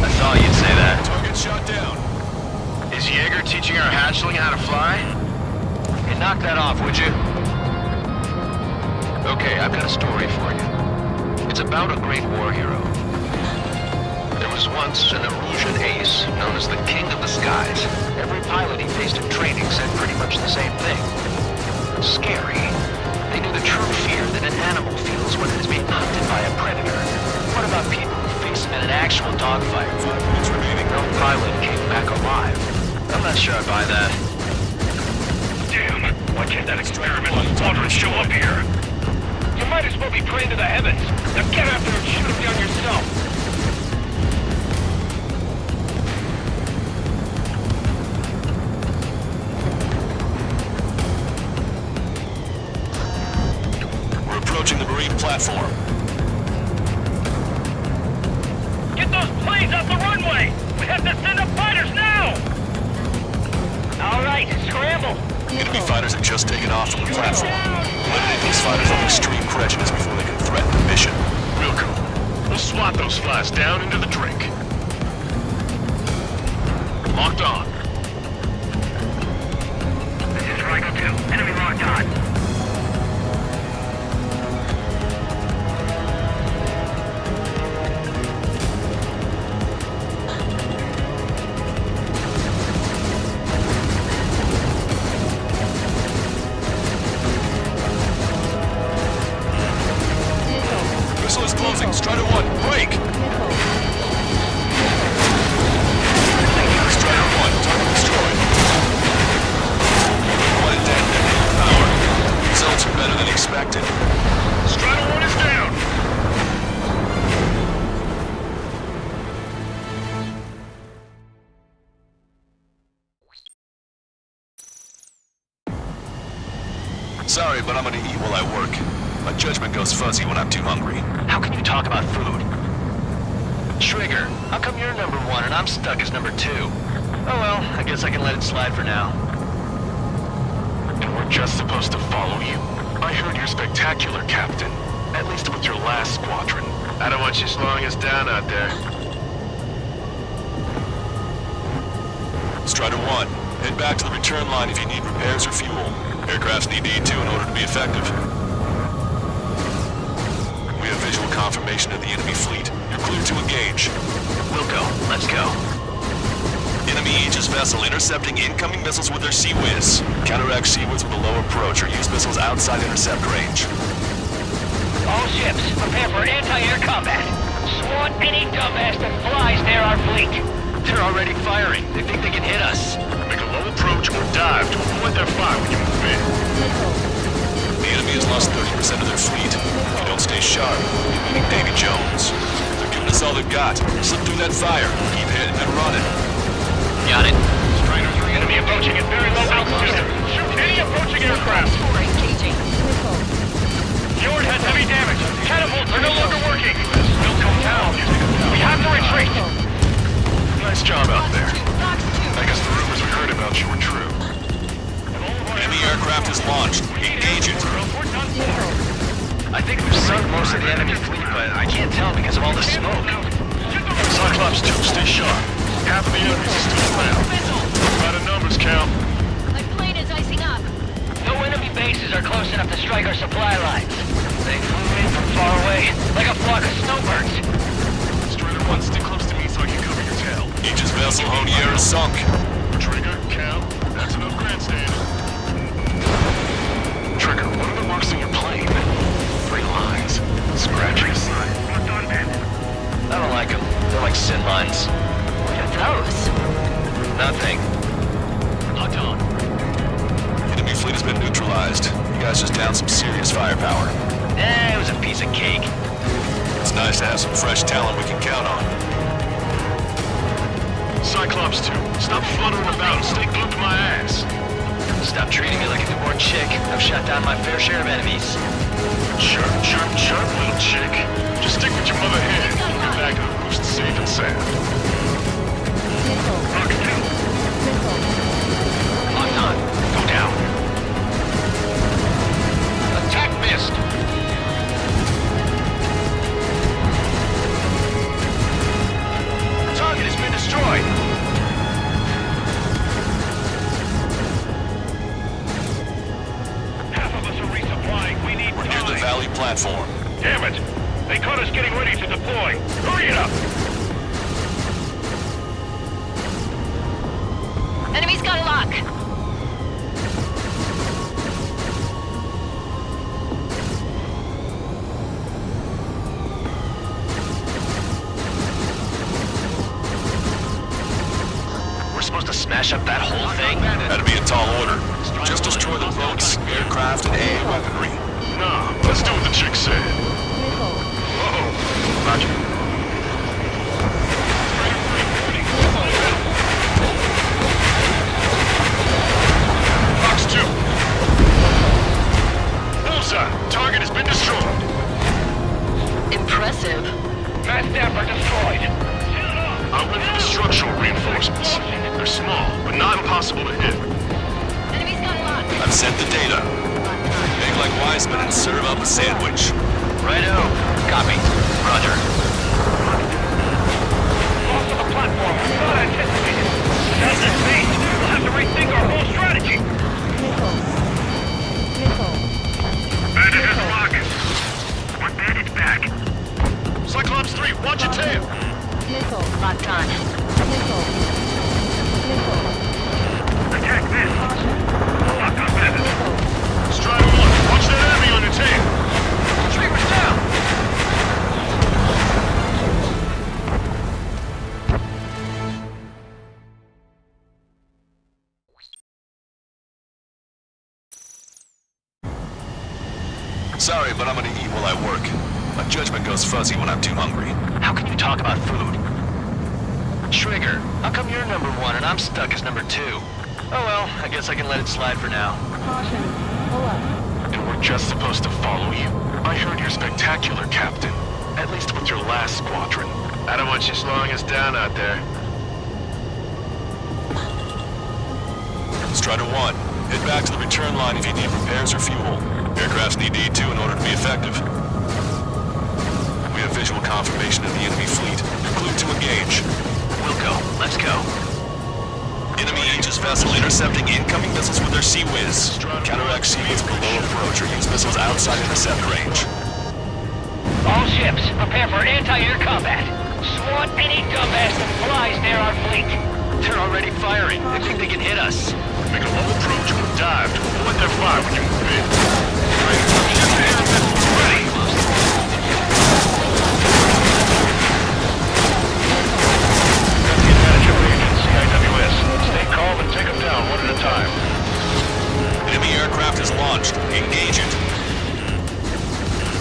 I thought you'd say that. Target shot down. Is Jaeger teaching our hatchling how to fly? Hey, knock that off, would you? Okay, I've got a story for you. It's about a great war hero. There was once an Erusian ace known as the King of the Skies. Every pilot he faced in training said pretty much the same thing. Scary. They knew the true fear that an animal feels when it is being hunted by a predator. What about people who face them in an actual dogfight? 5 minutes remaining. No pilot came back alive. I'm not sure I buy that. Damn, why can't that experimental squadron show up here? You might as well be praying to the heavens. Now get after him and shoot him down yourself. We're approaching the marine platform. Get those planes off the runway! We have to send up fighters now! All right, scramble! Enemy fighters have just taken off from the platform. Eliminate these fighters of extreme prejudice before they can threaten the mission. Real cool. We'll swat those flies down into the drink. Locked on. This is Rifle 2. Enemy locked on. Missile is closing. Strider 1, break! Missile. Strider 1, Sorry, but I'm gonna eat while I work. My judgment goes fuzzy when I'm too hungry. How can you talk about food? Trigger, how come you're number 1 and I'm stuck as number 2? Oh well, I guess I can let it slide for now. And we're just supposed to follow you? I heard you're spectacular, Captain. At least with your last squadron. I don't want you slowing us down out there. Strider 1, head back to the return line if you need repairs or fuel. Aircrafts need E2 in order to be effective. We have visual confirmation of the enemy fleet. You're clear to engage. We'll go. Let's go. Enemy Aegis vessel intercepting incoming missiles with their Sea Whiz. Counteract Sea Whiz with a low approach or use missiles outside intercept range. All ships, prepare for anti-air combat. Swat any dumbass that flies near our fleet. They're already firing. They think they can hit us. Make a low approach or dive to avoid their fire when you move in. The enemy has lost 30% of their fleet. If you don't stay sharp, you'll be Davy Jones. They're giving us all they've got. Slip through that fire. Keep heading and running. Got it. Strider 3, enemy approaching at very low altitude. Shoot any approaching aircraft. Engaging. Fjord has heavy damage. Catapults are no longer working. Still come down. We have to retreat. Nice job out there. I guess the rumors we heard about you were true. Enemy aircraft is launched. Engage it. I think we've sunk most of the enemy fleet, but I can't tell because of all the smoke. Cyclops 2, stay sharp. Half of the enemies are still around. By the numbers, Cal. My plane is icing up. No enemy bases are close enough to strike our supply lines. They flew in from far away, like a flock of snowbirds. Strider 1, stick close to me so I can cover your tail. Aegis vessel Honier is sunk. Trigger, Cal, that's enough grandstand. Trigger, what are the marks on your plane? 3 lines. Scratches. I don't like them. They're like sin lines. What are those? Nothing. Locked on. Enemy fleet has been neutralized. You guys just downed some serious firepower. It was a piece of cake. It's nice to have some fresh talent we can count on. Cyclops 2, stop fluttering about and stay glued to my ass. Stop treating me like a newborn chick. I've shot down my fair share of enemies. Chirp, chirp, chirp, little chick. Just stick with your mother hen and we'll get back to the roost safe and sound. Rock 2. Locked on. Go down. Attack missed. Target has been destroyed. Half of us are resupplying. We need We're near the Valley platform. Damn it! They caught us getting ready to deploy. Hurry it up! Enemy's got a lock. We're supposed to smash up that whole thing? That'd be a tall order. Just destroy the boats, aircraft, and AA weaponry. Nah, let's do what the chick said. Whoa! Roger. Fox 2. Bullseye. Target has been destroyed. Impressive. Mass Dapper destroyed. I went for the structural reinforcements. They're small, but not impossible to hit. Enemy's got a lock. I've sent the data. Make like Wiseman and serve up a sandwich. Righto. Copy. Roger. Loss of the platform was not anticipated. As this means, we'll have to rethink our whole strategy. Bandit is locking. One bandit back. Cyclops 3, watch your tail. Locked on. Attack this. Lock on bandit. Strider 1, watch that enemy on your tail. Trigger's down. Sorry, but I'm gonna eat while I work. My judgment goes fuzzy when I'm too hungry. How can you talk about food? Trigger, how come you're number 1 and I'm stuck as number 2? Oh well, I guess I can let it slide for now. Caution. Pull up. just supposed to follow you? I heard you're spectacular, Captain. At least with your last squadron. I don't want you slowing us down out there. Strider 1, head back to the return line if you need repairs or fuel. Aircrafts need D2 in order to be effective. We have visual confirmation of the enemy fleet. Clue to engage. We'll go. Let's go. Enemy Aegis vessel intercepting incoming missiles with their Sea Whiz. Counteract Sea Whiz below approach or use missiles outside intercept range. All ships, prepare for anti-air combat. Swat any dumbass that flies near our fleet. They're already firing. They think they can hit us. Make a low approach and dive to avoid their fire when you move in. Ship-to-air missiles ready. Got the advantage of agent CIWS. Stay calm and take them down one at a time. Enemy aircraft is launched. Engage it.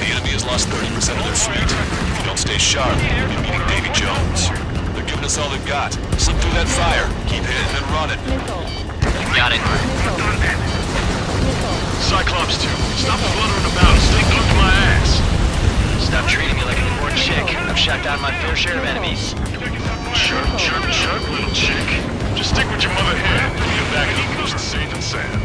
The enemy has lost 30% of their fleet. If you don't stay sharp, you'll be meeting Davy Jones. They're giving us all they've got. Slip through that fire. Keep hitting and running. Got it. Cyclops 2, stop fluttering about and stay glued to my ass. Stop treating me like a newborn chick. I've shot down my fair share of enemies. Chirp, chirp, chirp, little chick. Just stick with your mother here and get back in the loose and safe and sound.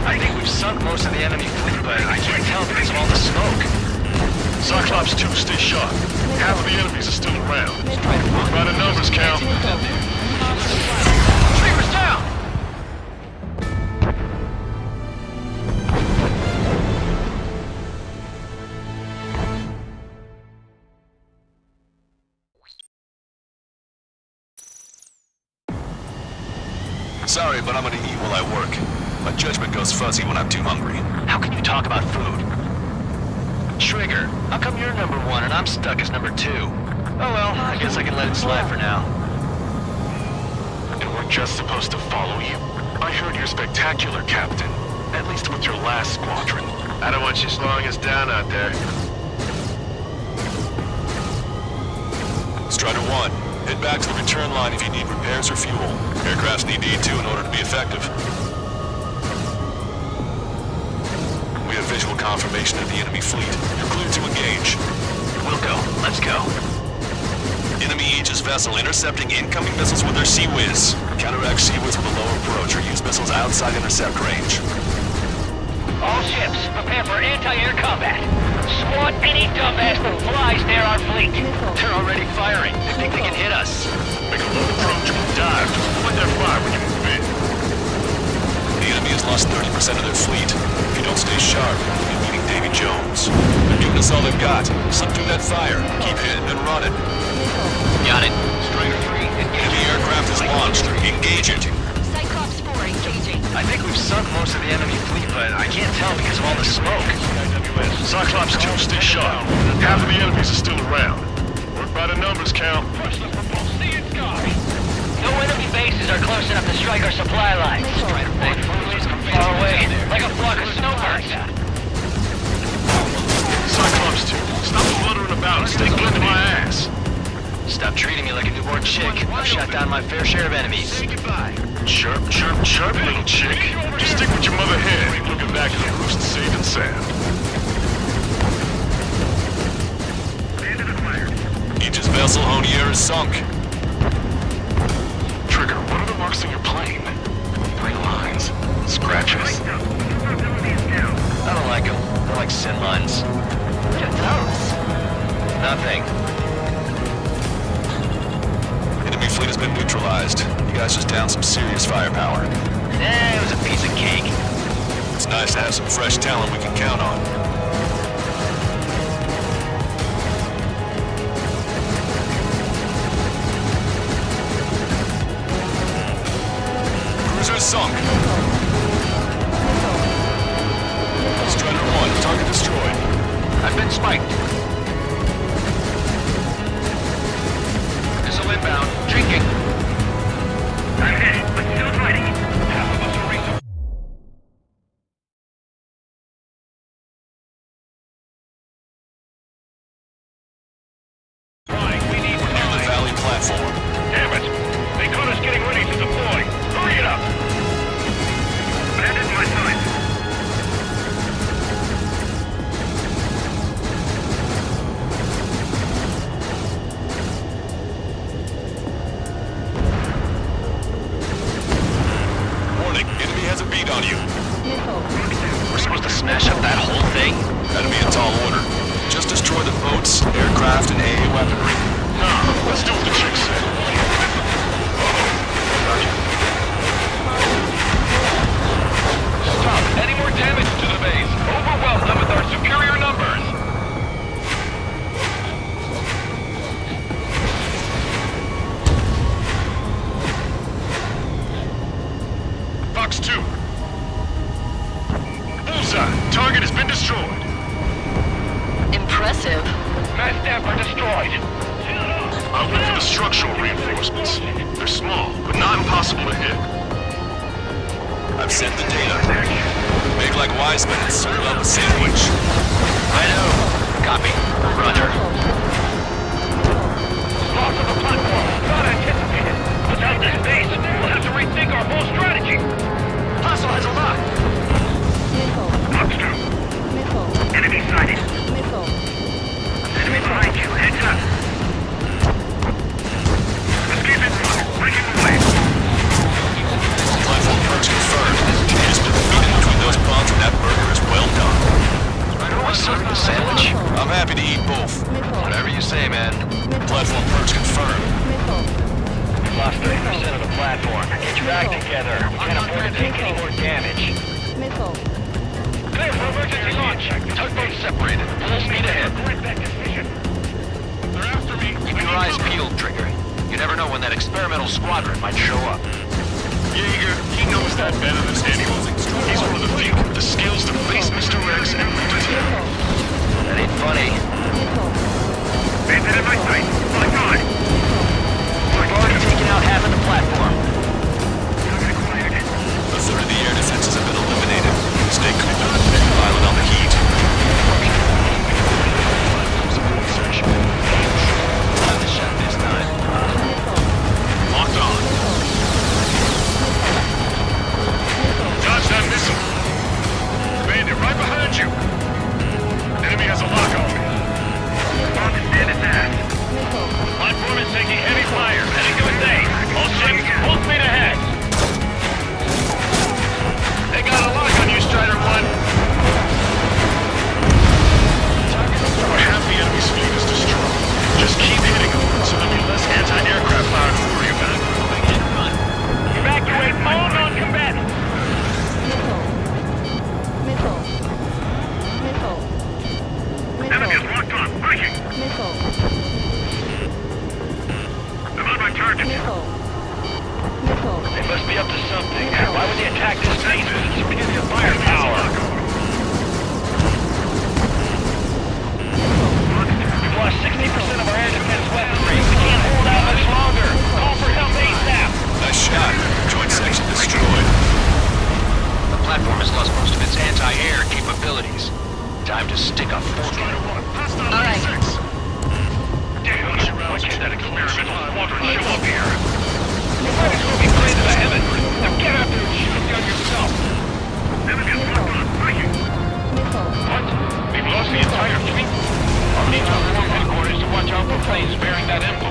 I think we've sunk most of the enemy fleet, but I can't tell because of all the smoke. Cyclops 2, stay sharp. Half of the enemies are still around. Work by the numbers, Cal. Trigger's down! Sorry, but I'm gonna eat while I work. My judgment goes fuzzy when I'm too hungry. How can you talk about food? Trigger, how come you're number 1 and I'm stuck as number 2? Oh well, I guess I can let it slide for now. And we're just supposed to follow you? I heard you're spectacular, Captain. At least with your last squadron. I don't want you slowing us down out there. Strider 1, head back to the return line if you need repairs or fuel. Aircrafts need D2 in order to be effective. We have visual confirmation of the enemy fleet. You're cleared to engage. We'll go. Let's go. Enemy Aegis vessel intercepting incoming missiles with their Sea Whiz. Counteract Sea Whiz with a low approach or use missiles outside intercept range. All ships, prepare for anti-air combat. Swat any dumbass that flies near our fleet. They're already firing. They think they can hit us. Make a low approach and dive to avoid their fire when you move in. The enemy has lost 30% of their fleet. If you don't stay sharp, you'll be meeting Davy Jones. They're giving us all they've got. Slip through that fire. Keep hitting and running. Got it. Strider 3, enemy aircraft is launched. Engage it. Cyclops 4 engaging. I think we've sunk most of the enemy fleet, but I can't tell because of all the smoke. Cyclops 2, stay sharp. Half of the enemies are still around. Work by the numbers, Cal. No enemy bases are close enough to strike our supply lines. Thankfully, from far away, like a flock of snowbirds. Cyclops 2, stop fluttering about and stay glued to my ass. Stop treating me like a newborn chick. I've shot down my fair share of enemies. Say goodbye. Chirp, chirp, chirp, little chick. Just stick with your mother here and you'll get back in the roost safe and sound. Aegis vessel Honier is sunk. Trigger, what are the marks on your plane? 3 lines. Scratches. I don't like them. They're like sin lines. What are those? Nothing. Enemy fleet has been neutralized. You guys just downed some serious firepower. It was a piece of cake. It's nice to have some fresh talent we can count on. Cruiser sunk. Strider 1, target destroyed. I've been spiked. Missile inbound. Drinking. I'm hit, but still fighting. on you. Missile. We're supposed to smash up that whole thing? That'd be a tall order. Just destroy the boats, aircraft, and AA weaponry. Nah, let's do what the chick said. Stop any more damage to the base. Overwhelm them with our superior numbers. Fox 2. Bullseye. Target has been destroyed. Impressive. Mass staff are destroyed. I went for the structural reinforcements. They're small, but not impossible to hit. I've sent the data. Make like wise men and serve up a sandwich. I know. Copy. Roger. Loss of a platform. Not anticipated. Without this base, we'll have to rethink our whole strategy. Hostile has a lock. Missile. Fox 2. Missile. Enemy sighted. Missile. Enemy behind you. Heads up. Escape in front. Breaking away. Platform purge confirmed. It has been defeated between those bombs and that burger is well done. Want to serve a sandwich? I'm happy to eat both. Missile. Whatever you say, man. Platform purge confirmed. Missile. We lost 30% of the platform. Get your act together. We can't afford to take any more damage. Missile. Clear for emergency launch. Tugboat separated. Full speed ahead. Correct that decision. They're after me. Keep your eyes peeled, Trigger. You never know when that experimental squadron might show up. Jaeger, he knows that better than anyone. He's one of the few with the skills to face Mr. Rex and root it. That ain't funny. Bandit in my sight. My God. We've already taken out half of the platform. A third of the air defenses have been eliminated. Stay cool. Island on the heat. Not the shot this time. Locked on. Dodge that missile. Bandit, right behind you. Enemy has a lock on me. On to stand its ass. Platform is taking heavy fire. Heading to its aid. All ships, full speed ahead. They got a lock on you, Strider 1. Half the enemy's fleet is destroyed. Just keep hitting them, so there'll be less anti-aircraft fire to worry about. Evacuate all non-combatants. Missile. Missile. Missile. Enemy is locked on. Breaking. Missile. I'm on my target. Missile. Missile. They must be up to something. Why would they attack this base with superior firepower? We've lost 60% of our air defense weaponry. We can't hold out much longer. Call for help ASAP. Nice shot. Joint section destroyed. The platform has lost most of its anti-air capabilities. Time to stick a fork in it. All right. Damn, why can't that experimental squadron show up here? You might as well be praying to the heavens. Now get out there and shoot it down yourself. Enemy is locked on. Breaking. Missile. What? We've lost the entire fleet? I'll need to inform headquarters to watch out for planes bearing that emblem.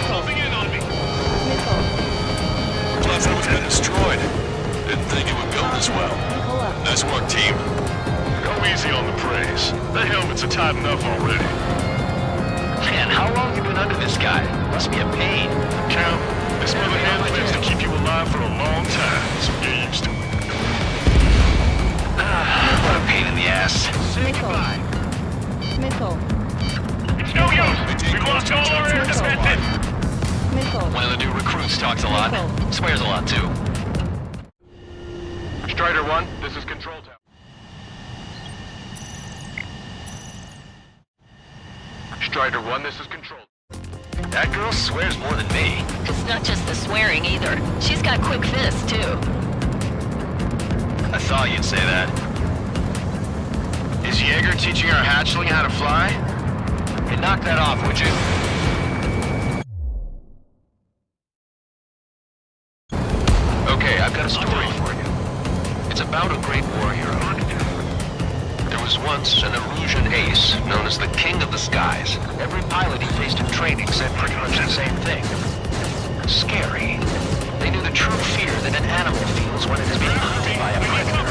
Closing in on me. Missile. Platform has been destroyed. Didn't think it would go this well. Pull up. Nice work, team. Go easy on the praise. The helmets are tight enough already. Man, how long have you been under this guy? Must be a pain. Count, this mother hen plans to keep you alive for a long time, so get used to it. What a pain in the ass. Say goodbye. Missile. It's no use. We've lost all our air defenses. Missile. One of the new recruits talks a lot. Swears a lot, too. Strider 1, this is Control Tower. Strider 1, this is Control. That girl swears more than me. It's not just the swearing either. She's got quick fists, too. I thought you'd say that. Is Jaeger teaching our hatchling how to fly? Hey, knock that off, would you? Okay, I've got a story for you. It's about a great war hero. There was once an Erusian ace known as the King of the Skies. Every pilot he faced in training said pretty much the same thing. Scary. They knew the true fear that an animal feels when it is being hunted by a predator.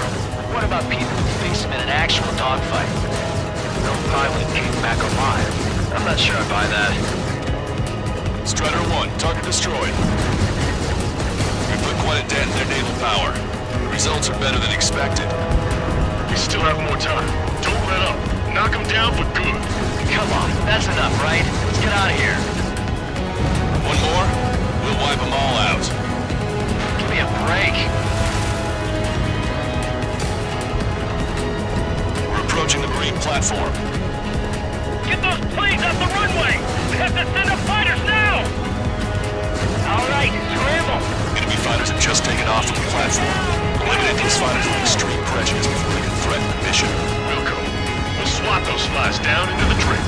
alive. I'm not sure I buy that. Strider 1, target destroyed. We put quite a dent in their naval power. The results are better than expected. We still have more time. Don't let up. Knock them down for good. Come on, that's enough, right? Let's get out of here. One more, we'll wipe them all out. Give me a break. We're approaching the marine platform. Get those planes off the runway! We have to send up fighters now! All right, scramble! Enemy fighters have just taken off from the platform. Eliminate these fighters with extreme prejudice before they can threaten the mission. Wilco, we'll swat those flies down into the drink.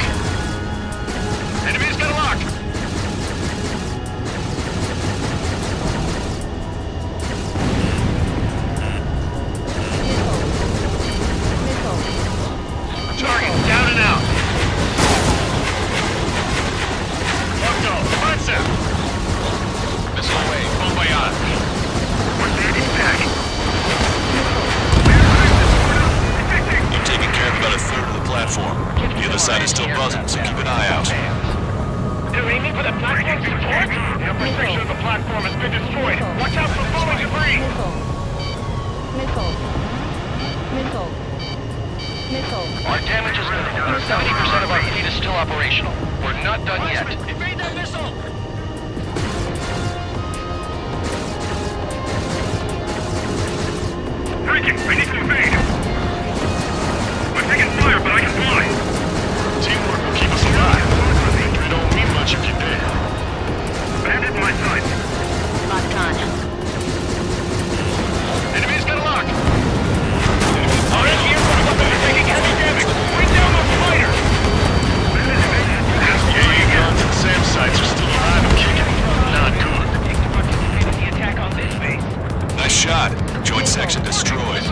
Enemy's got a lock! Target down and out! Wilco, front out! Missile away, bon voyage. We're standing back. You've taken care of about a third of the platform. The other side is still buzzing, so keep an eye out. They're aiming for the platform support? The upper section of the platform has been destroyed. Watch out for falling debris! Our damage is minimal. 70% of our fleet is still operational. We're not done yet. Evade that missile! Breaking! I need to evade! I'm taking fire, but I can fly! Teamwork will keep us alive. We don't mean much if you're dead. Bandit in my sight. Locked on. Enemy's got a lock! Our anti-aircraft weapons are taking heavy damage! Bring down those fighters! SKA guns and SAM sites are still alive and kicking. Not good. The attack on this base. Nice shot. Joint section destroyed.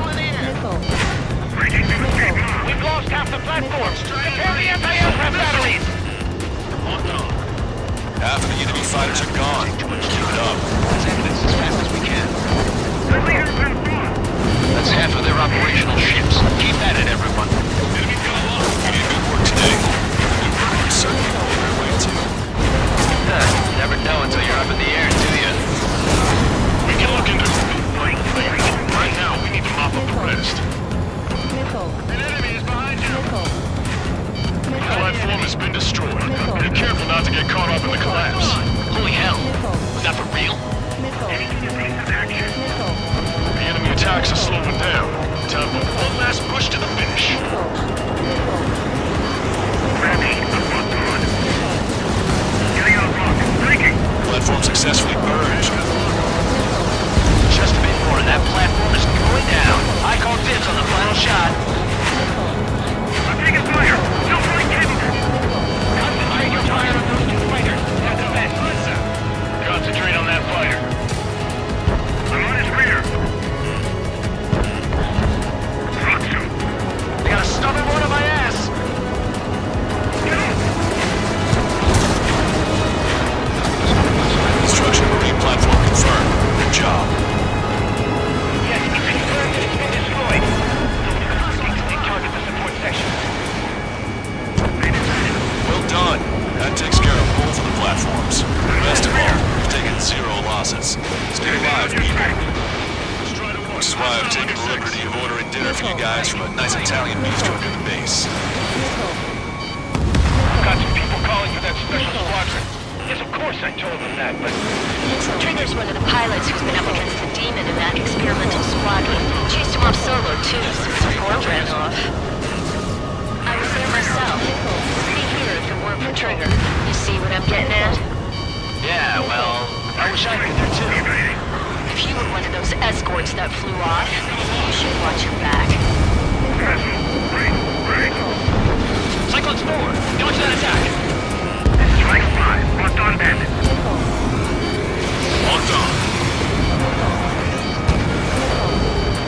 We've lost half the platform! Prepare the anti-aircraft batteries! Half of the enemy fighters are gone. Keep it up. Let's end this as fast as we can. That's half of their operational ships. Keep at it, everyone. You did good work today. Your work is certainly on their way too. Never know until you're up in the air, do you? We can look into it. Right now, we need to mop up the rest. An enemy is behind you! The platform has been destroyed. Be careful not to get caught up in the collapse. Holy hell. Was that for real? The enemy attacks are slowing down. Time for one last push to the finish. Platform successfully burned. Just a bit more and that platform is going down. I call dibs on the final shot. I'm taking fire! Don't really kidding! Concentrate your fire on those two fighters. They're the best. Concentrate on that fighter. I'm on his rear. Rock him. I got a stubborn one on my ass. Destruction marine platform confirmed. Good job. Yes, it's confirmed that it's been destroyed. Target the support section. Well done. That takes care of both of the platforms. Best of all, we've taken 0 losses. Stay alive, people. Which is why I've taken the liberty of ordering dinner for you guys from a nice Italian bistro near the base. Got some people calling for that special squadron. Yes, of course I told them that, but... Trigger's one of the pilots who's been up against the demon in that experimental squadron. Chased him off solo, too, since support ran off. I was there myself. Be here if it weren't for Trigger. You see what I'm getting at? Yeah, well, I wish I could there too. If you were one of those escorts that flew off, you should watch your back. Cyclones forward. Dodge that attack. Strike 5. Locked on bandit. Locked on.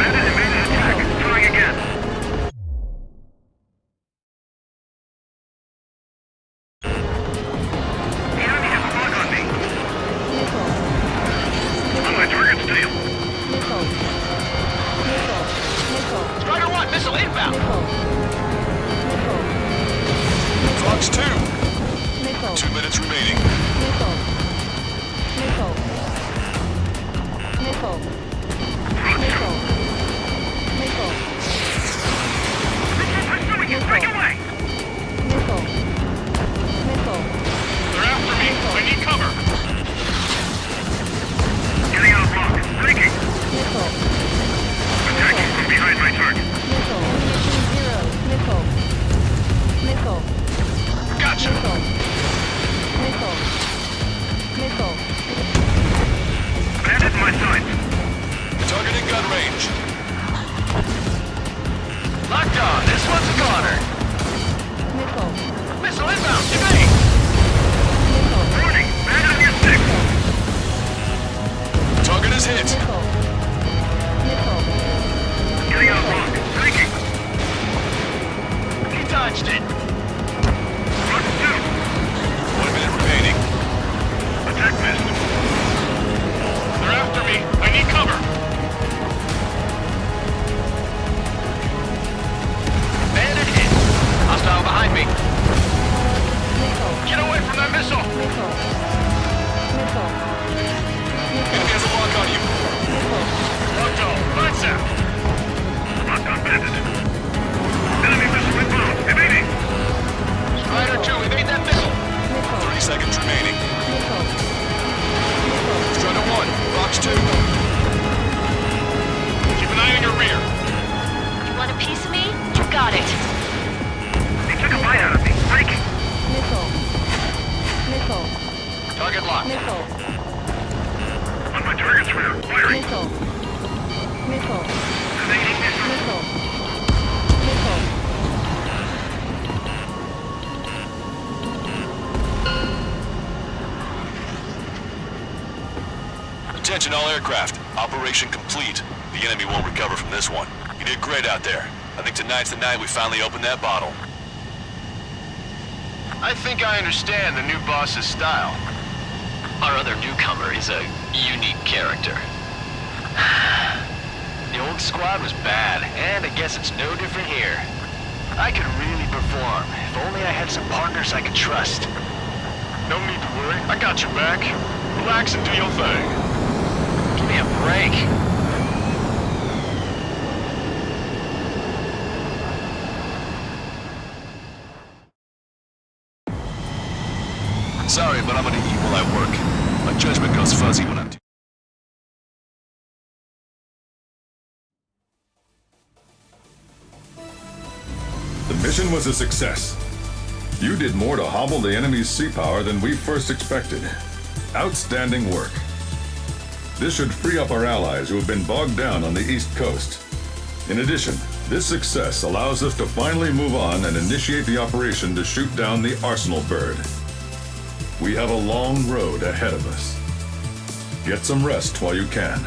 Bandit evaded attack. Trying again. The enemy has a lock on me. On my target steel. Strider 1, missile inbound. Fox 2. Missile. 2 minutes remaining. Missile. Missile. Missile. Missile. Missile. Pursuing you! Break away! Missile. Missile. They're after me! I need cover! Getting out of block! Breaking! Missile. Attacking from behind my target! Missile. Zero. Missile. Missile. Gotcha. Missile. Missile. Missile. Bandit in my sights! Target in gun range. Locked on. This one's a goner. Missile. Missile inbound. To me. Missile. Warning! Bandit on your six! Target is hit. Missile. Missile. Getting out of block! Breaking! He dodged it. Fox 2! 1 minute remaining. Attack missed! They're after me. I need cover. Bandit hit. Hostile behind me. Missile. Get away from that missile. Missile. Missile. Enemy has a lock on you. Locked on. Lights out. Locked on bandit! Enemy missile inbound! Evading! Strider 2, evade that missile. 30 seconds remaining. Missile. Strider 1, Fox 2. Keep an eye on your rear. You want a piece of me? You got it. He took a bite out of me! Breaking! Missile. Missile. Target locked. Missile. On my target's rear! Firing! Missile. Missile. Evading missile! Missile. Missile. Attention all aircraft. Operation complete. The enemy won't recover from this one. You did great out there. I think tonight's the night we finally open that bottle. I think I understand the new boss's style. Our other newcomer is a unique character. The old squad was bad, and I guess it's no different here. I could really perform, if only I had some partners I could trust. No need to worry, I got your back. Relax and do your thing. Give me a break. Sorry, but I'm gonna eat while I work. My judgment goes fuzzy when I'm... The mission was a success. You did more to hobble the enemy's sea power than we first expected. Outstanding work. This should free up our allies who have been bogged down on the East Coast. In addition, this success allows us to finally move on and initiate the operation to shoot down the Arsenal bird. We have a long road ahead of us. Get some rest while you can.